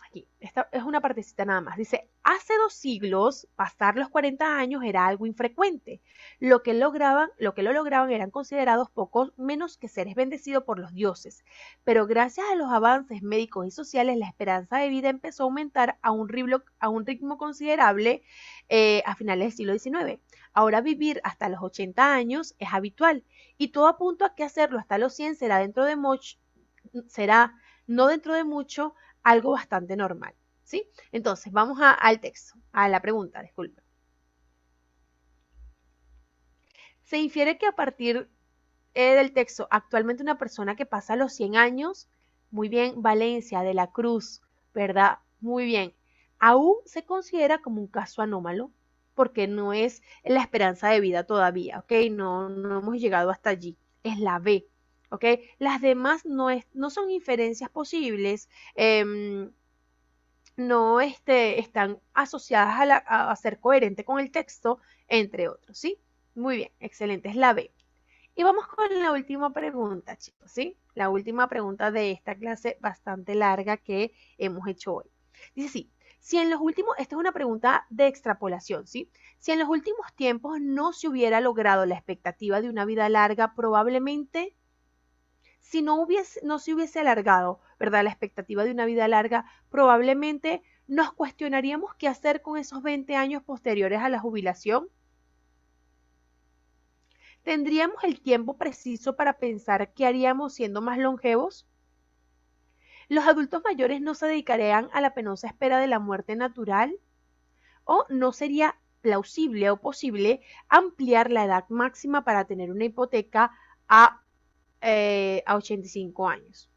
Aquí, esta es una partecita nada más. Dice, hace 2 siglos, pasar los 40 años era algo infrecuente. Lo que lo lograban eran considerados pocos menos que seres bendecidos por los dioses. Pero gracias a los avances médicos y sociales, la esperanza de vida empezó a aumentar a un ritmo considerable a finales del siglo XIX. Ahora vivir hasta los 80 años es habitual y todo apunta a que hacerlo hasta los 100 será no dentro de mucho algo bastante normal, ¿sí? Entonces, vamos al texto, a la pregunta, disculpe. Se infiere que a partir del texto, actualmente una persona que pasa los 100 años, muy bien, Valencia de la Cruz, ¿verdad? Muy bien. Aún se considera como un caso anómalo, porque no es la esperanza de vida todavía, ¿ok? No hemos llegado hasta allí. Es la B, ¿ok? Las demás no son inferencias posibles, no están asociadas a ser coherente con el texto, entre otros, ¿sí? Muy bien, excelente, es la B. Y vamos con la última pregunta, chicos, ¿sí? La última pregunta de esta clase bastante larga que hemos hecho hoy. Dice sí, si en los últimos, esta es una pregunta de extrapolación, ¿sí? Si en los últimos tiempos no se hubiera logrado la expectativa de una vida larga, probablemente si no se hubiese alargado, ¿verdad? La expectativa de una vida larga, probablemente nos cuestionaríamos qué hacer con esos 20 años posteriores a la jubilación. ¿Tendríamos el tiempo preciso para pensar qué haríamos siendo más longevos? ¿Los adultos mayores no se dedicarían a la penosa espera de la muerte natural? ¿O no sería plausible o posible ampliar la edad máxima para tener una hipoteca a 85 años?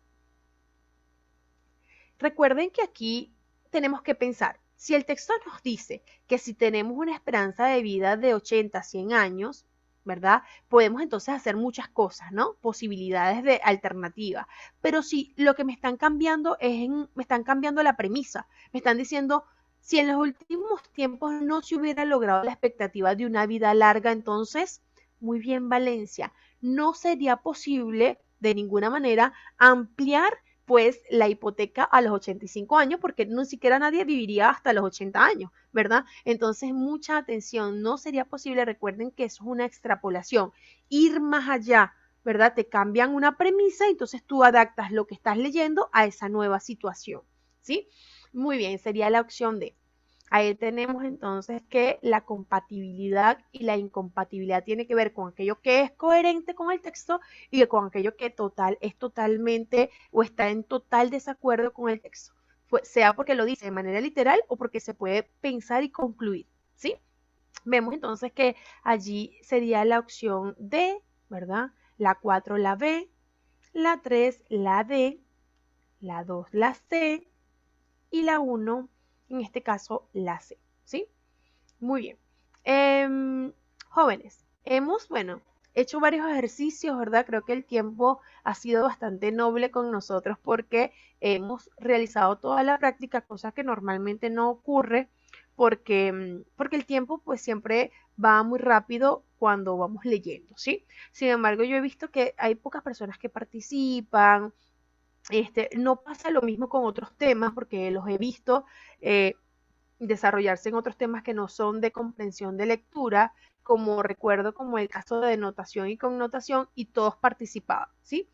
Recuerden que aquí tenemos que pensar, si el texto nos dice que si tenemos una esperanza de vida de 80 a 100 años, ¿verdad? Podemos entonces hacer muchas cosas, ¿no? Posibilidades de alternativa. Pero si lo que me están cambiando me están cambiando la premisa, me están diciendo, si en los últimos tiempos no se hubiera logrado la expectativa de una vida larga, entonces, muy bien, Valencia, no sería posible de ninguna manera ampliar pues la hipoteca a los 85 años, porque no siquiera nadie viviría hasta los 80 años, ¿verdad? Entonces, mucha atención, no sería posible, recuerden que eso es una extrapolación, ir más allá, ¿verdad? Te cambian una premisa, entonces tú adaptas lo que estás leyendo a esa nueva situación, ¿sí? Muy bien, sería la opción D. Ahí tenemos entonces que la compatibilidad y la incompatibilidad tiene que ver con aquello que es coherente con el texto y con aquello que es totalmente o está en total desacuerdo con el texto, sea porque lo dice de manera literal o porque se puede pensar y concluir, ¿sí? Vemos entonces que allí sería la opción D, ¿verdad? La 4 la B, la 3 la D, la 2 la C y la 1 en este caso la C, ¿sí? Muy bien. Jóvenes, bueno, hecho varios ejercicios, ¿verdad? Creo que el tiempo ha sido bastante noble con nosotros porque hemos realizado toda la práctica, cosa que normalmente no ocurre porque el tiempo pues siempre va muy rápido cuando vamos leyendo, ¿sí? Sin embargo, yo he visto que hay pocas personas que participan, no pasa lo mismo con otros temas porque los he visto eh, desarrollarse en otros temas que no son de comprensión de lectura, como recuerdo como el caso de denotación y connotación y todos participaban, ¿sí?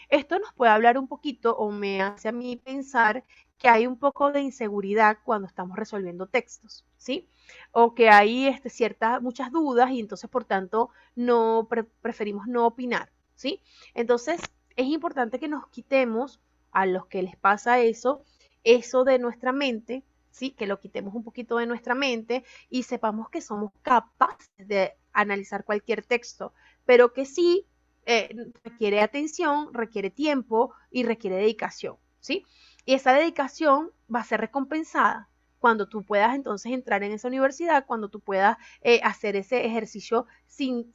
Esto nos puede hablar un poquito o me hace a mí pensar que hay un poco de inseguridad cuando estamos resolviendo textos, ¿sí? O que hay muchas dudas y entonces por tanto preferimos no opinar, ¿sí? Entonces es importante que nos quitemos a los que les pasa eso de nuestra mente, ¿sí? Que lo quitemos un poquito de nuestra mente y sepamos que somos capaces de analizar cualquier texto, pero que sí requiere atención, requiere tiempo y requiere dedicación, ¿sí? Y esa dedicación va a ser recompensada cuando tú puedas entonces entrar en esa universidad, cuando tú puedas hacer ese ejercicio sin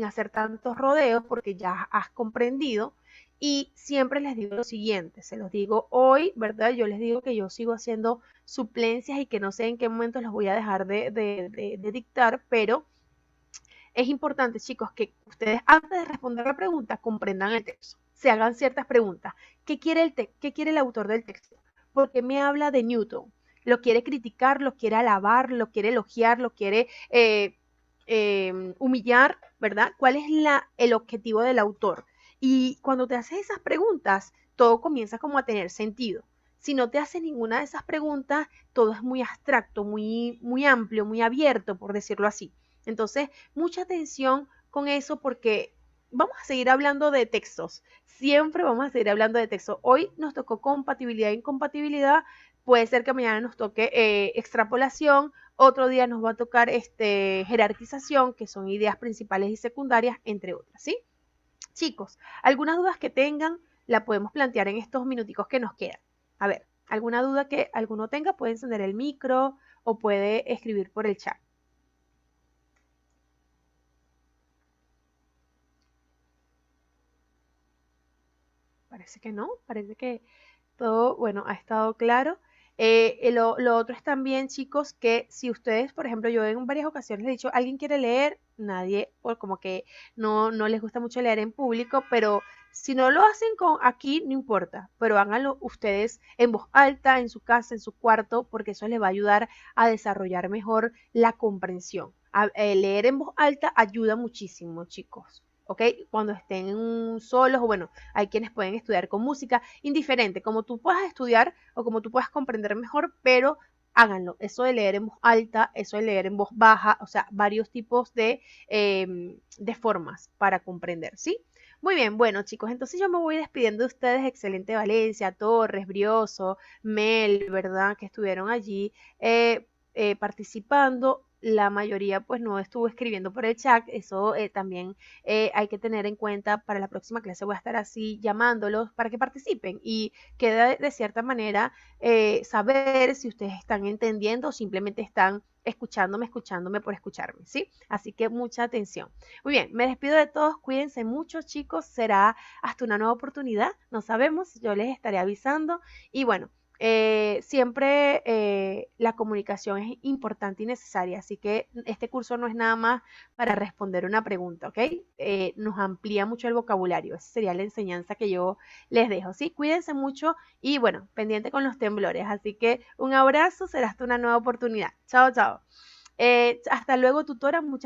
hacer tantos rodeos, porque ya has comprendido. Y siempre les digo lo siguiente, se los digo hoy, ¿verdad? Yo les digo que yo sigo haciendo suplencias y que no sé en qué momento los voy a dejar de dictar, pero es importante, chicos, que ustedes antes de responder la pregunta comprendan el texto, se hagan ciertas preguntas. ¿Qué quiere qué quiere el autor del texto? ¿Por qué me habla de Newton? ¿Lo quiere criticar, lo quiere alabar, lo quiere elogiar, lo quiere humillar, ¿verdad? ¿Cuál es el objetivo del autor? Y cuando te haces esas preguntas, todo comienza como a tener sentido. Si no te haces ninguna de esas preguntas, todo es muy abstracto, muy amplio, muy abierto, por decirlo así. Entonces, mucha atención con eso porque vamos a seguir hablando de textos. Siempre vamos a seguir hablando de textos. Hoy nos tocó compatibilidad e incompatibilidad. Puede ser que mañana nos toque extrapolación. Otro día nos va a tocar jerarquización, que son ideas principales y secundarias, entre otras, ¿sí? Chicos, algunas dudas que tengan la podemos plantear en estos minuticos que nos quedan. A ver, alguna duda que alguno tenga puede encender el micro o puede escribir por el chat. Parece que no, parece que todo, bueno, ha estado claro. Lo otro es también, chicos, que si ustedes, por ejemplo, yo en varias ocasiones les he dicho, ¿alguien quiere leer? Nadie, o como que no les gusta mucho leer en público, pero si no lo hacen con aquí, no importa, pero háganlo ustedes en voz alta, en su casa, en su cuarto, porque eso les va a ayudar a desarrollar mejor la comprensión. Leer en voz alta ayuda muchísimo, chicos. ¿Ok? Cuando estén solos, o bueno, hay quienes pueden estudiar con música, indiferente, como tú puedas estudiar o como tú puedas comprender mejor, pero háganlo. Eso de leer en voz alta, eso de leer en voz baja, o sea, varios tipos de formas para comprender, ¿sí? Muy bien, bueno chicos, entonces yo me voy despidiendo de ustedes, excelente Valencia, Torres, Brioso, Mel, ¿verdad? Que estuvieron allí participando. La mayoría pues no estuvo escribiendo por el chat, eso también hay que tener en cuenta. Para la próxima clase voy a estar así llamándolos para que participen y queda de cierta manera saber si ustedes están entendiendo o simplemente están escuchándome por escucharme, ¿sí? Así que mucha atención. Muy bien, me despido de todos, cuídense mucho chicos, será hasta una nueva oportunidad, no sabemos, yo les estaré avisando y bueno, siempre la comunicación es importante y necesaria, así que este curso no es nada más para responder una pregunta, ¿ok? Nos amplía mucho el vocabulario, esa sería la enseñanza que yo les dejo, ¿sí? Cuídense mucho y bueno, pendiente con los temblores, así que un abrazo, será hasta una nueva oportunidad. Chao, chao. Hasta luego, tutora, muchas